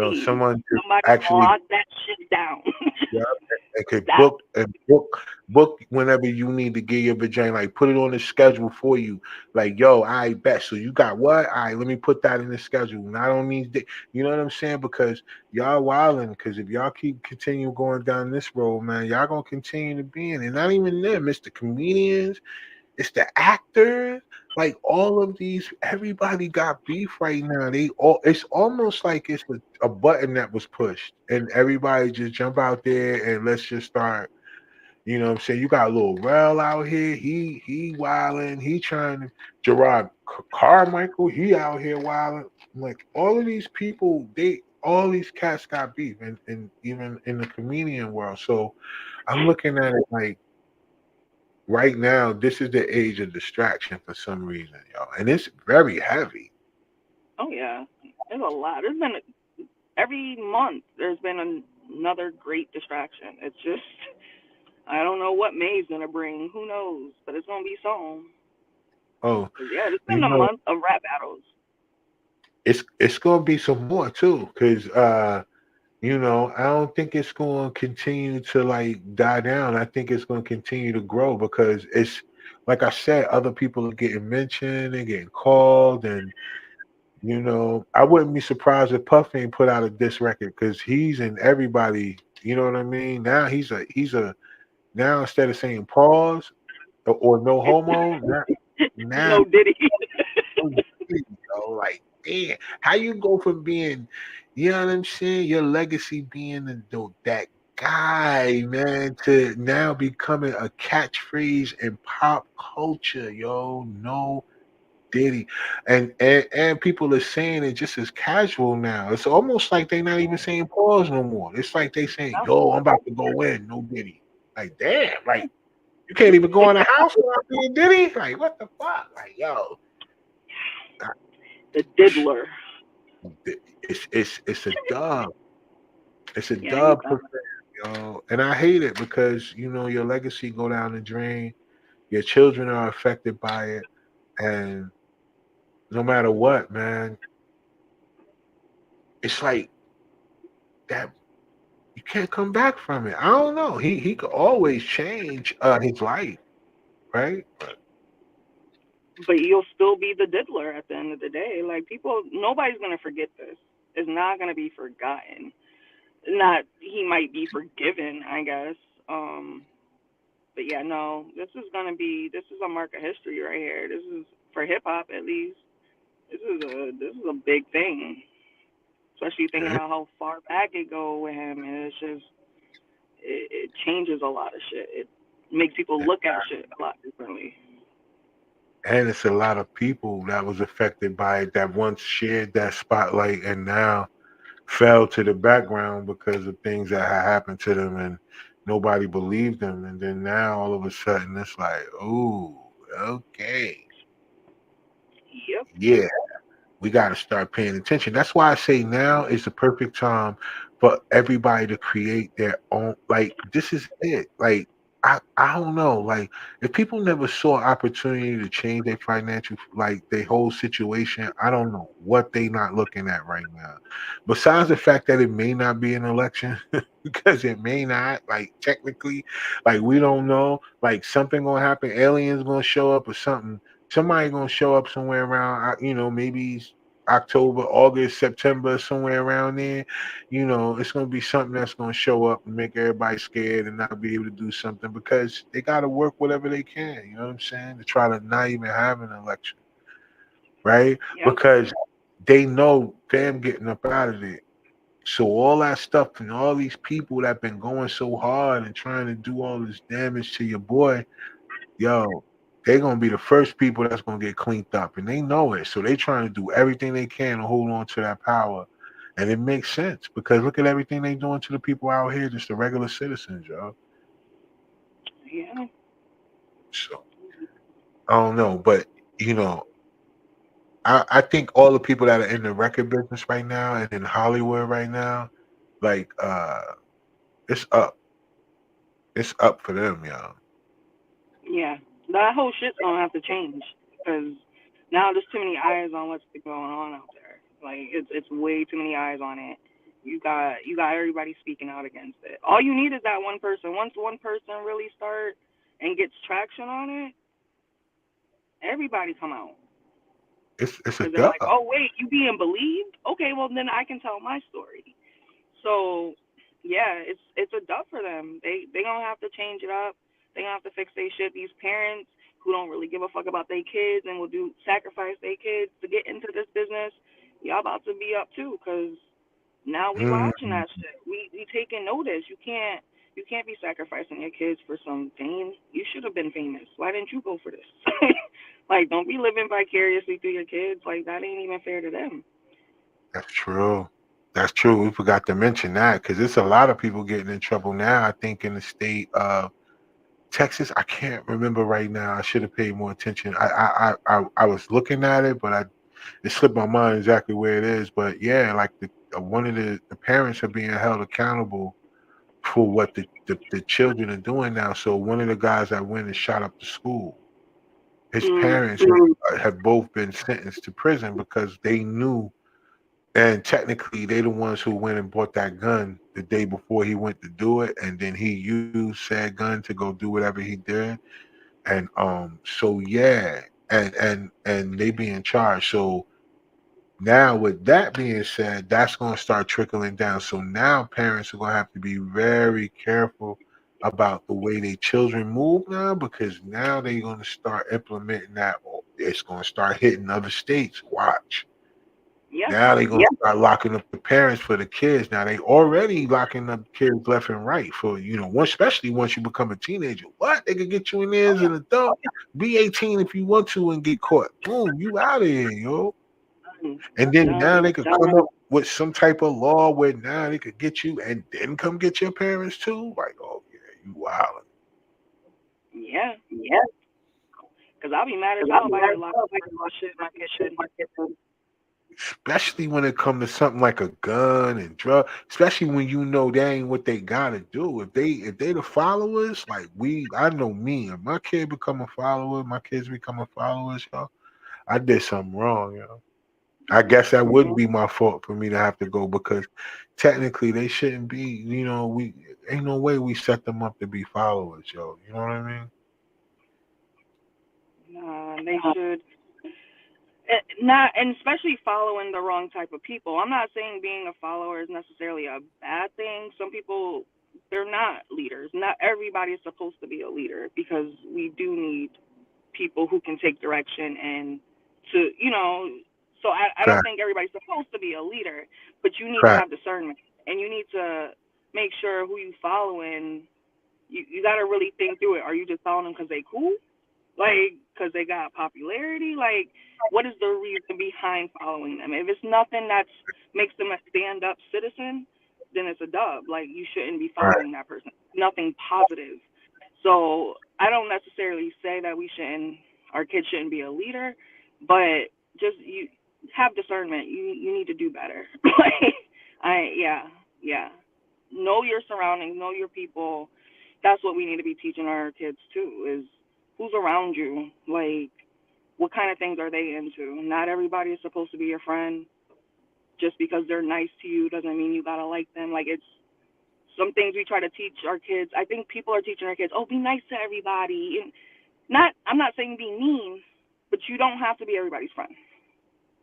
please. Someone to Somebody actually. lock that shit down. Yeah, and could Stop. book whenever you need to get your vagina. Like put it on the schedule for you. Like, yo, I bet. So you got what? All right, let me put that in the schedule. Not on these days. You know what I'm saying? Because y'all wilding. Because if y'all keep continue going down this road, man, y'all gonna continue to be in. And not even them. It's the comedians. It's the actors. Like all of these, everybody got beef right now. It's almost like it's a button that was pushed, and everybody just jump out there and let's just start. You know what I'm saying? You got little Rel out here. He wilding. He trying to Gerard Carmichael. He out here wilding. Like all of these people, all these cats got beef, and even in the comedian world. So I'm looking at it like right now, this is the age of distraction for some reason, y'all, and it's very heavy. Oh yeah, there's a lot. There's been every month. There's been another great distraction. It's just I don't know what May's gonna bring. Who knows? But it's gonna be something. Oh, 'Cause, yeah, it's you been a know, month of rap battles. it's gonna be some more too, because I don't think it's gonna continue to like die down. I think it's gonna continue to grow because it's like I said, other people are getting mentioned and getting called, and I wouldn't be surprised if Puff ain't put out a diss record because he's in everybody. You know what I mean? Now he's a Now instead of saying pause or no homo, now No Diddy. oh, you know, like, damn, how you go from being, you know what I'm saying, your legacy being that guy, man, to now becoming a catchphrase in pop culture, yo, no Diddy, and people are saying it just as casual now. It's almost like they're not even saying pause no more. It's like they saying, "Yo, I'm about to go in, no Diddy." Like, damn, like you can't even go in the house without being Diddy. Like, what the fuck? Like, yo, The diddler. it's a dub. It's a Yeah, he's dub done. for fam, yo. And I hate it because your legacy go down the drain. Your children are affected by it, and no matter what, man, it's like that. You can't come back from it. I don't know. He could always change his life, right? But But you'll still be the diddler at the end of the day. Like people, nobody's gonna forget this. It's not gonna be forgotten. Not he might be forgiven, I guess. But yeah, no, this is a mark of history right here. This is for hip hop at least. This is a big thing, especially thinking yeah, about how far back it go with him, and it's just it changes a lot of shit. It makes people look at shit a lot differently. and it's a lot of people that was affected by it that once shared that spotlight and now fell to the background because of things that had happened to them and nobody believed them. And then now all of a sudden it's like, ooh, okay, Yep. yeah, we got to start paying attention. That's why I say now is the perfect time for everybody to create their own. Like this is it. Like I don't know. Like if people never saw opportunity to change their financial, like their whole situation, I don't know what they not looking at right now. Besides the fact that it may not be an election, because it may not. Like technically, like we don't know. Like something gonna happen. Aliens gonna show up or something. Somebody gonna show up somewhere around, maybe October, August, September, somewhere around there. It's gonna be something that's gonna show up and make everybody scared and not be able to do something because they gotta work whatever they can, you know what I'm saying, to try to not even have an election, right? Yep. Because they know them getting up out of there. So all that stuff and all these people that been going so hard and trying to do all this damage to your boy, yo, they're gonna be the first people that's gonna get cleaned up, and they know it. So they trying to do everything they can to hold on to that power, and it makes sense because look at everything they doing to the people out here, just the regular citizens, yo. Yeah. So I don't know, but you know, I think all the people that are in the record business right now and in Hollywood right now, like it's up, it's up for them, yo. Yeah. That whole shit's gonna have to change because now there's too many eyes on what's going on out there. Like it's way too many eyes on it. You got everybody speaking out against it. All you need is that one person. Once one person really start and gets traction on it, everybody come out. It's a Because they're dub. like, oh wait, you being believed? Okay, well then I can tell my story. So yeah, it's a dub for them. They gonna have to change it up. They gonna have to fix their shit. These parents who don't really give a fuck about their kids and will do sacrifice their kids to get into this business, y'all about to be up too. Cause now we Mm, watching that shit. We taking notice. You can't be sacrificing your kids for some fame. You should have been famous. Why didn't you go for this? Like, don't be living vicariously through your kids. Like, that ain't even fair to them. that's true. That's true. We forgot to mention that because it's a lot of people getting in trouble now. I think in the state of Texas, I can't remember right now. I should have paid more attention. I was looking at it, but it slipped my mind exactly where it is. But yeah, like one of the parents are being held accountable for what the children are doing now. So one of the guys that went and shot up the school, his Mm. parents have both been sentenced to prison because they knew. And technically, they the ones who went and bought that gun the day before he went to do it, and then he used said gun to go do whatever he did. And so yeah, and they being charged. So now with that being said, that's gonna start trickling down. So now parents are gonna have to be very careful about the way they children move now, because now they're going to start implementing that. It's going to start hitting other states. Watch. Yeah. Now they're going to start locking up the parents for the kids. Now they already locking up kids left and right for, especially once you become a teenager. What? They could get you in there Oh as yeah. an adult. Be 18 if you want to and get caught. Boom, you out of here, yo. Done. And then now Done. they could come up with some type of law where now they could get you and then come get your parents too. Like, oh yeah, you wild. Yeah. Because I'll be mad as hell if I get locked up for some shit my kid did. Especially when it comes to something like a gun and drug, especially when you know they ain't what they gotta do. If they the followers, like I know me, if my kid become a follower, my kids become a followers, yo, I did something wrong, yo. I guess that would be my fault for me to have to go because technically they shouldn't be, we ain't no way we set them up to be followers, yo. You know what I mean? Nah, they should not, and especially following the wrong type of people. I'm not saying being a follower is necessarily a bad thing. Some people, they're not leaders. Not everybody is supposed to be a leader because we do need people who can take direction and to, so I don't Fact, think everybody's supposed to be a leader, but you need to fact, have discernment and you need to make sure who you following. You got to really think through it. Are you just following them because they cool? Like, because they got popularity? Like, what is the reason behind following them? If it's nothing that makes them a stand up citizen, then it's a dub. Like, you shouldn't be right, following that person. Nothing positive. So, I don't necessarily say that our kids shouldn't be a leader, but just you have discernment. You need to do better. Like, yeah. Know your surroundings, know your people. That's what we need to be teaching our kids too, is who's around you, like what kind of things are they into. Not everybody is supposed to be your friend. Just because they're nice to you doesn't mean you gotta like them. Like, it's some things we try to teach our kids. I think people are teaching our kids, oh, be nice to everybody. And I'm not saying be mean, but you don't have to be everybody's friend.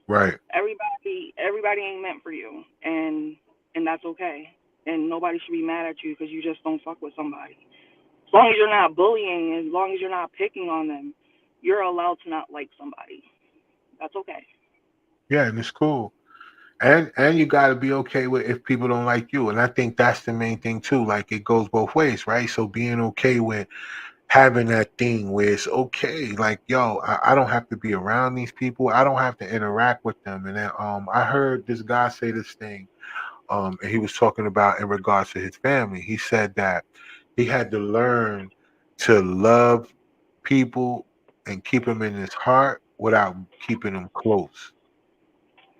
right. Everybody ain't meant for you, and that's okay. And nobody should be mad at you because you just don't fuck with somebody. As long as you're not bullying, as long as you're not picking on them, you're allowed to not like somebody. That's okay. Yeah, and it's cool. And you got to be okay with if people don't like you, and I think that's the main thing too. Like it goes both ways, right? So being okay with having that thing where it's okay, like yo, I don't have to be around these people, I don't have to interact with them. And then I heard this guy say this thing, and he was talking about in regards to his family. He said that he had to learn to love people and keep them in his heart without keeping them close.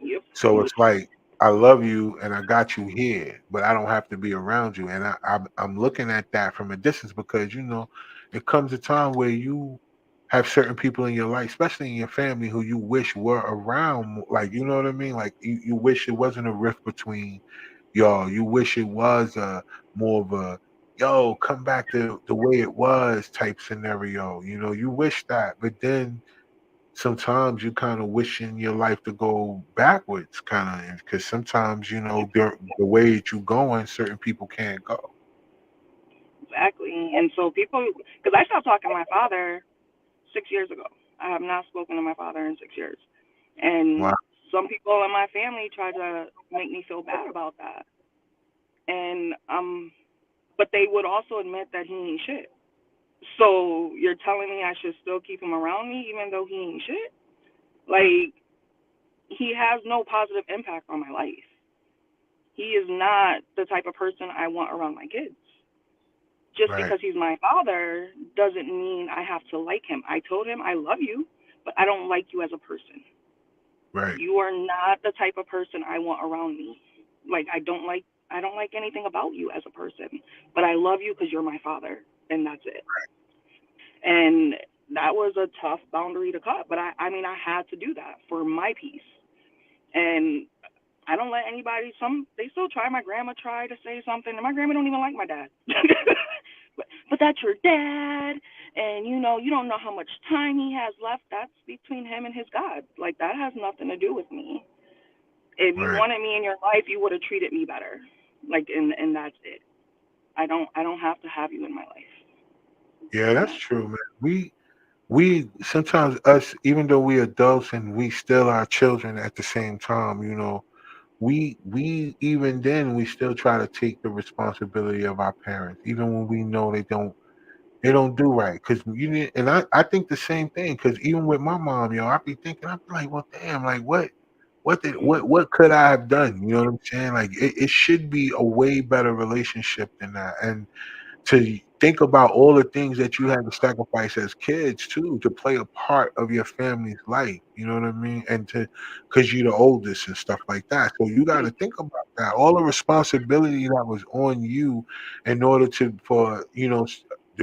Yep. So it's like I love you and I got you here, but I don't have to be around you. And I'm looking at that from a distance because it comes a time where you have certain people in your life, especially in your family, who you wish were around. Like you know what I mean? Like you wish it wasn't a rift between y'all. You wish it was a more of a come back to the way it was type scenario. You wish that, but then sometimes you kind of wishing your life to go backwards, kind of, because sometimes the way that you going, certain people can't go. Exactly. And so people, because I stopped talking to my father 6 years ago. I have not spoken to my father in 6 years. Wow, And some people in my family try to make me feel bad about that. And but they would also admit that he ain't shit. So you're telling me I should still keep him around me even though he ain't shit? Like, he has no positive impact on my life. He is not the type of person I want around my kids. Just right, because he's my father doesn't mean I have to like him. I told him I love you, but I don't like you as a person. right, You are not the type of person I want around me. Like, I don't like anything about you as a person, but I love you because you're my father, and that's it. And that was a tough boundary to cut, but I mean, I had to do that for my peace. And I don't let anybody. They still try. My grandma tried to say something, and my grandma don't even like my dad. but that's your dad, and you don't know how much time he has left. That's between him and his God. Like, that has nothing to do with me. If you right, wanted me in your life, you would have treated me better. Like, and that's it. I don't have to have you in my life. Yeah, You that's know. true, man. We sometimes us, even though we adults and we still are children at the same time, we even then we still try to take the responsibility of our parents, even when we know they don't do right. Cause you didn't, and I think the same thing. Cause even with my mom, I be thinking, I'm like, well, damn, like what could I have done? You know what I'm saying? Like it should be a way better relationship than that. And to think about all the things that you had to sacrifice as kids too to play a part of your family's life. You know what I mean? And to because you're the oldest and stuff like that. So you got to think about that. All the responsibility that was on you in order to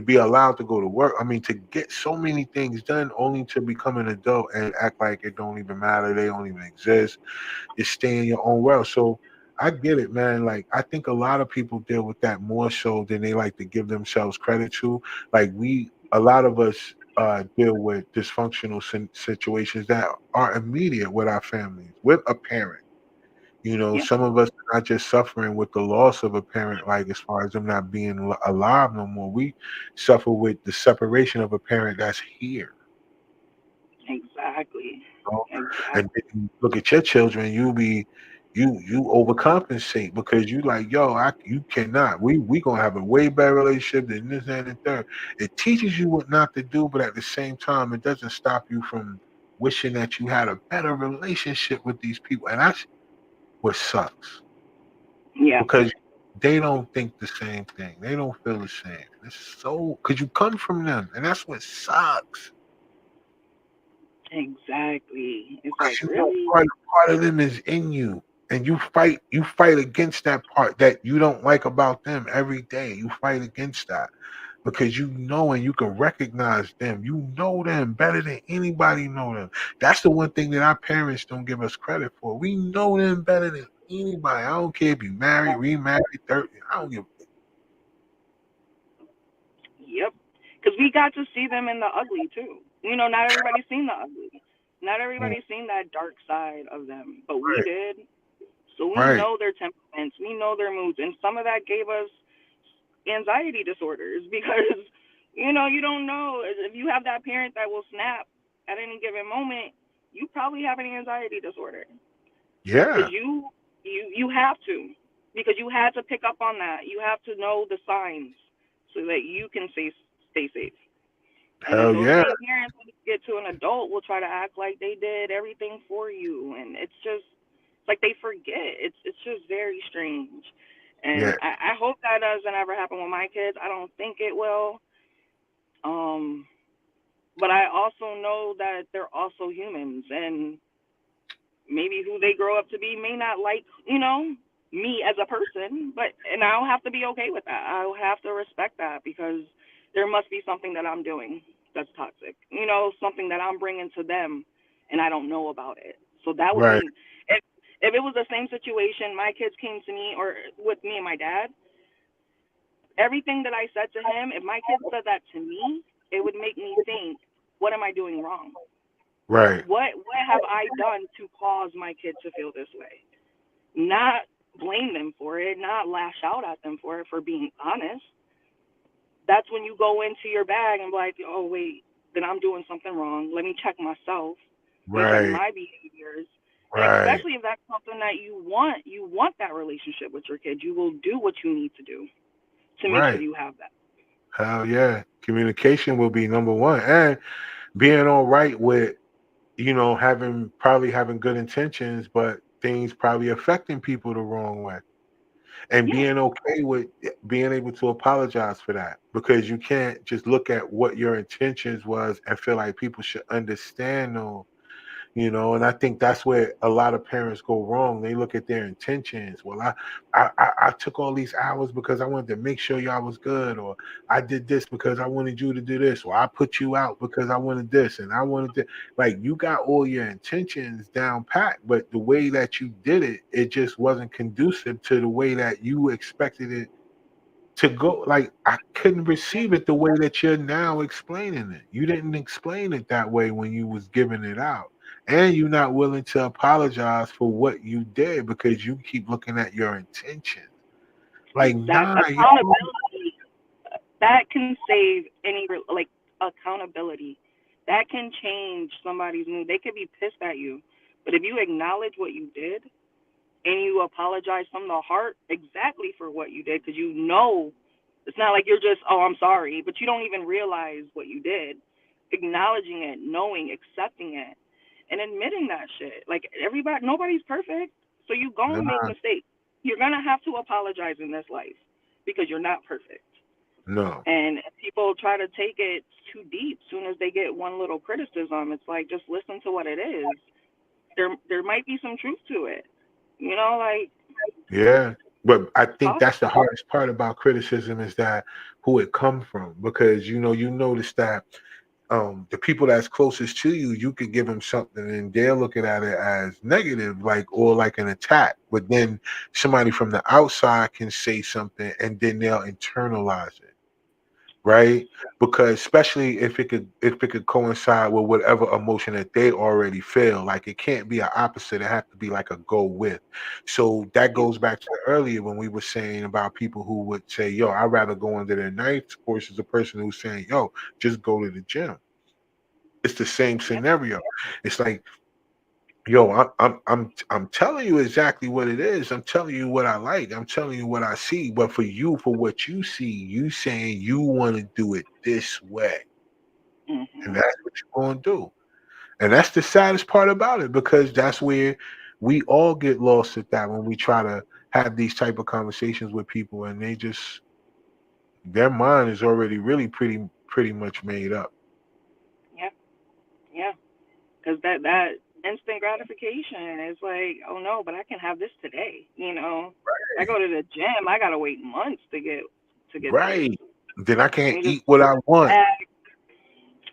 be allowed to go to work. I mean, to get so many things done only to become an adult and act like it don't even matter. They don't even exist. Just stay in your own world. So I get it, man. Like I think a lot of people deal with that more so than they like to give themselves credit to. Like a lot of us deal with dysfunctional situations that are immediate with our families, with a parent. Yeah, Some of us are not just suffering with the loss of a parent, like as far as them not being alive no more. We suffer with the separation of a parent that's here. exactly, Know? And exactly. then you look at your children, you overcompensate because you like, yo, you cannot. We gonna have a way better relationship than this and the third. It teaches you what not to do, but at the same time, it doesn't stop you from wishing that you had a better relationship with these people. And that's what sucks Yeah, because they don't think the same thing. They don't feel the same. It's so because you come from them, and that's what sucks. exactly. It's Because like, really? part of them is in you, and you fight against that part that you don't like about them every day. You fight against that because you know and you can recognize them. You know them better than anybody know them. That's the one thing that our parents don't give us credit for. We know them better than anybody. I don't care if you married, remarried, 30. I don't give. Yep. Because we got to see them in the ugly too. Not everybody's seen the ugly. Not Mm, everybody's seen that dark side of them, but we right, did. So we right, know their temperaments, we know their moods, and some of that gave us anxiety disorders because you don't know if you have that parent that will snap at any given moment. You probably have an anxiety disorder because yeah, you have to, because you had to pick up on that. You have to know the signs so that you can stay safe. And then hell those yeah, same parents, when you get to an adult, will try to act like they did everything for you, and it's just like they forget. It's just very strange, and yeah, I hope that doesn't ever happen with my kids. I don't think it will. Um, but I also know that they're also humans, and maybe who they grow up to be may not like, me as a person, and I'll have to be okay with that. I'll have to respect that because there must be something that I'm doing that's toxic. Something that I'm bringing to them and I don't know about it. So that would right, be if it was the same situation, my kids came to me or with me and my dad, everything that I said to him, if my kids said that to me, it would make me think, what am I doing wrong? right, What have I done to cause my kid to feel this way? Not blame them for it, not lash out at them for it, for being honest. That's when you go into your bag and be like, oh wait, then I'm doing something wrong. Let me check myself. Let me check right, my behaviors. And right, especially if that's something that you want that relationship with your kid, you will do what you need to do to make sure right. you have that. Hell yeah. Communication will be number one. And being all right with, having good intentions, but things probably affecting people the wrong way. And Yeah. being okay with being able to apologize for that. Because you can't just look at what your intentions was and feel like people should understand and I think that's where a lot of parents go wrong. They look at their intentions. Well, I took all these hours because I wanted to make sure y'all was good, or I did this because I wanted you to do this, or I put you out because I wanted this and I wanted to. Like you got all your intentions down pat, but the way that you did it, it just wasn't conducive to the way that you expected it to go. Like I couldn't Yeah. receive it the way that you're now explaining it. You didn't explain it that way when you was giving it out. And you're not willing to apologize for what you did because you keep looking at your intentions. Like, Exact nah, yo. accountability that can save any like accountability. That can change somebody's mood. They could be pissed at you, but if you acknowledge what you did and you apologize from the heart exactly for what you did, because you know it's not like you're just, oh, I'm sorry, but you don't even realize what you did. Acknowledging it, knowing, accepting it, and admitting that shit. Like everybody, nobody's perfect, so you gonna make Nah, mistakes. You're gonna have to apologize in this life because you're not perfect. no. And people try to take it too deep. Soon as they get one little criticism, it's like just listen to what it is. There might be some truth to it. You know, like Yeah. But I think talk. that's the hardest part about criticism is that who it come from. Because you notice that the people that's closest to you, you could give them something and they're looking at it as negative, like or like an attack. But then somebody from the outside can say something and then they'll internalize it, right? Because especially if it could coincide with whatever emotion that they already feel, like it can't be an opposite. It has to be like a go with. So that goes back to earlier when we were saying about people who would say, "Yo, I'd rather go under their knife," versus a person who's saying, "Yo, just go to the gym." It's the same Yep. scenario. It's like, yo, I'm telling you exactly what it is. I'm telling you what I like. I'm telling you what I see. But for you, for what you see, you saying you want to do it this way, and Mhm. that's what you're going to do. And that's the saddest part about it because that's where we all get lost at that when we try to have these type of conversations with people, and they just their mind is already really pretty much made up. Yeah. Yeah. Because that instant gratification is like, oh no, but I can have this today. You know, if I go to the gym, I gotta wait months to get this. Right. Then I Let can't me just eat what I want. act.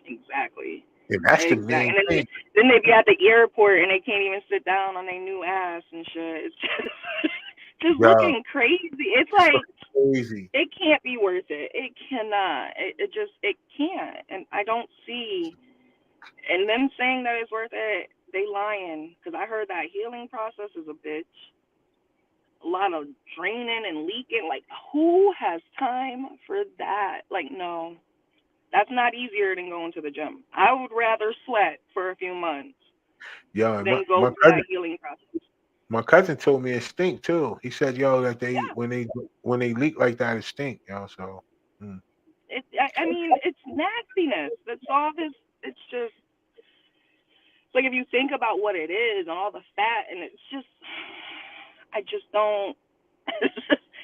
Exactly. And that's the Exactly. main And then thing. then they be at the airport and they can't even sit down on their new ass and shit. It's just Yo, looking crazy. It's it's like looking crazy. it can't be worth it. It cannot. It just it can't. And I don't see. And them saying that it's worth it, they lying. Because I heard that healing process is a bitch. A lot of draining and leaking. Like who has time for that? Like no, that's not easier than going to the gym. I would rather sweat for a few months Yo, and than go my through cousin that healing process. my cousin told me it stink too. He said, yo, that they Yeah, when they leak like that, it stink, yo. So mm. I mean, it's nastiness. That's all this. It's just like if you think about what it is and all the fat, and it's just, I just don't.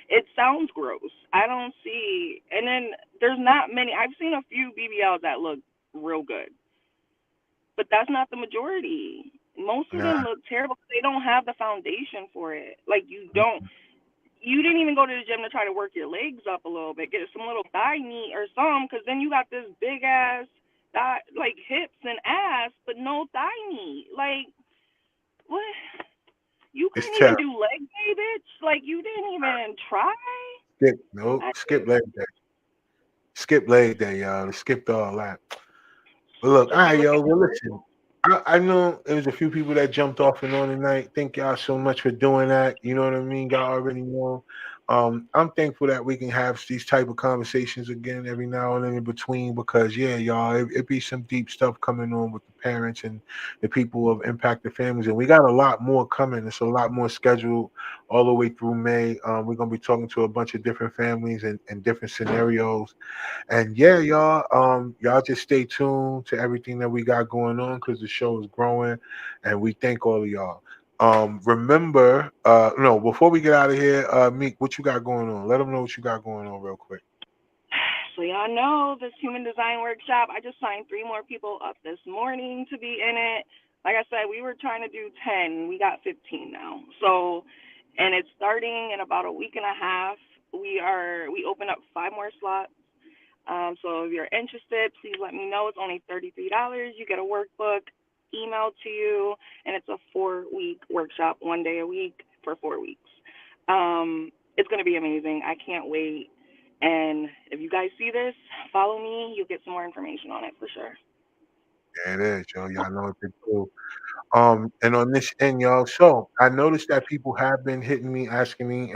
It sounds gross. I don't see. And then there's not many. I've seen a few BBLs that look real good, but that's not the majority. Most of them Nah, look terrible. They don't have the foundation for it. Like you don't. You didn't even go to the gym to try to work your legs up a little bit, get some little thigh meat or some, because then you got this big ass thigh, like hips and ass, but no thigh meat. Like what? You it's couldn't even terrible. do leg day, bitch. Like you didn't even try. Skip, nope, I skip leg day. Skip leg day, y'all. They skipped all that. But look, all just be right, looking. yo. Well, listen. I know there was a few people that jumped off and on tonight. Thank y'all so much for doing that. You know what I mean? Y'all already know. I'm thankful that we can have these type of conversations again every now and then in between because yeah, y'all, it be some deep stuff coming on with the parents and the people of impacted families, and we got a lot more coming. It's a lot more scheduled all the way through May. We're gonna be talking to a bunch of different families and different scenarios and yeah, y'all just stay tuned to everything that we got going on because the show is growing, and we thank all of y'all. Remember, no, before we get out of here, Meek, what you got going on? Let them know what you got going on real quick. So y'all know this human design workshop. I just signed 3 more people up this morning to be in it. Like I said, we were trying to do 10. We got 15 now. So, and it's starting in about a week and a half. We open up 5 more slots. So if you're interested, please let me know. It's only $33. You get a workbook emailed to you, and it's a 4-week workshop, 1 day a week for 4 weeks. It's going to be amazing. I can't wait. And if you guys see this, follow me. You'll get some more information on it for sure. There it is, yo. Y'all know what to do. And on this end, y'all. So I noticed that people have been hitting me, asking me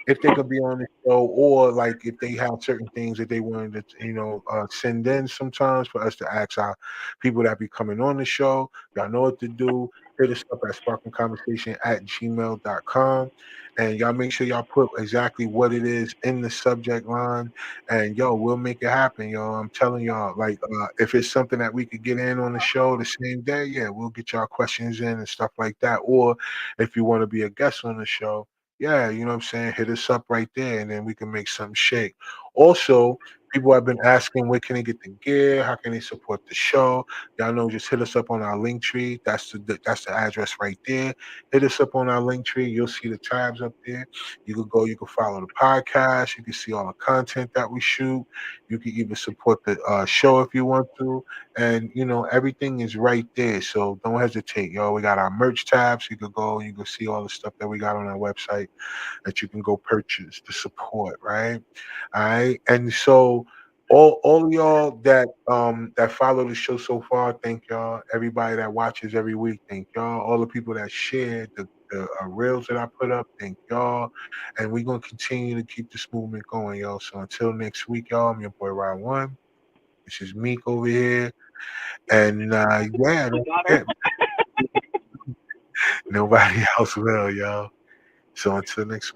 if they could be on the show, or like if they have certain things that they wanted to, send in sometimes for us to ask our people that be coming on the show. Y'all know what to do. Hit us up at sparkingconversation@gmail.com. And y'all make sure y'all put exactly what it is in the subject line. And yo, we'll make it happen, yo. I'm telling y'all, like, if it's something that we could get in on the show the same day, yeah, we'll get y'all questions in and stuff like that. Or if you want to be a guest on the show, yeah, you know what I'm saying, hit us up right there, and then we can make something shake. Also, people have been asking where can they get the gear, how can they support the show. Y'all know, just hit us up on our link tree. That's the address right there. Hit us up on our link tree. You'll see the tabs up there. You could go, you can follow the podcast, you can see all the content that we shoot. You can even support the show if you want to. And everything is right there. So don't hesitate, yo. We got our merch tabs. You could go, you can see all the stuff that we got on our website that you can go purchase to support, right? All right. And so all of y'all that follow the show so far, thank y'all. Everybody that watches every week, thank y'all. All the people that shared the reels that I put up, thank y'all. And we're gonna continue to keep this movement going, y'all. So until next week, y'all, I'm your boy Rod One. This is Meek over here. And yeah, You don't got her. forget, nobody else will, y'all. So until next week.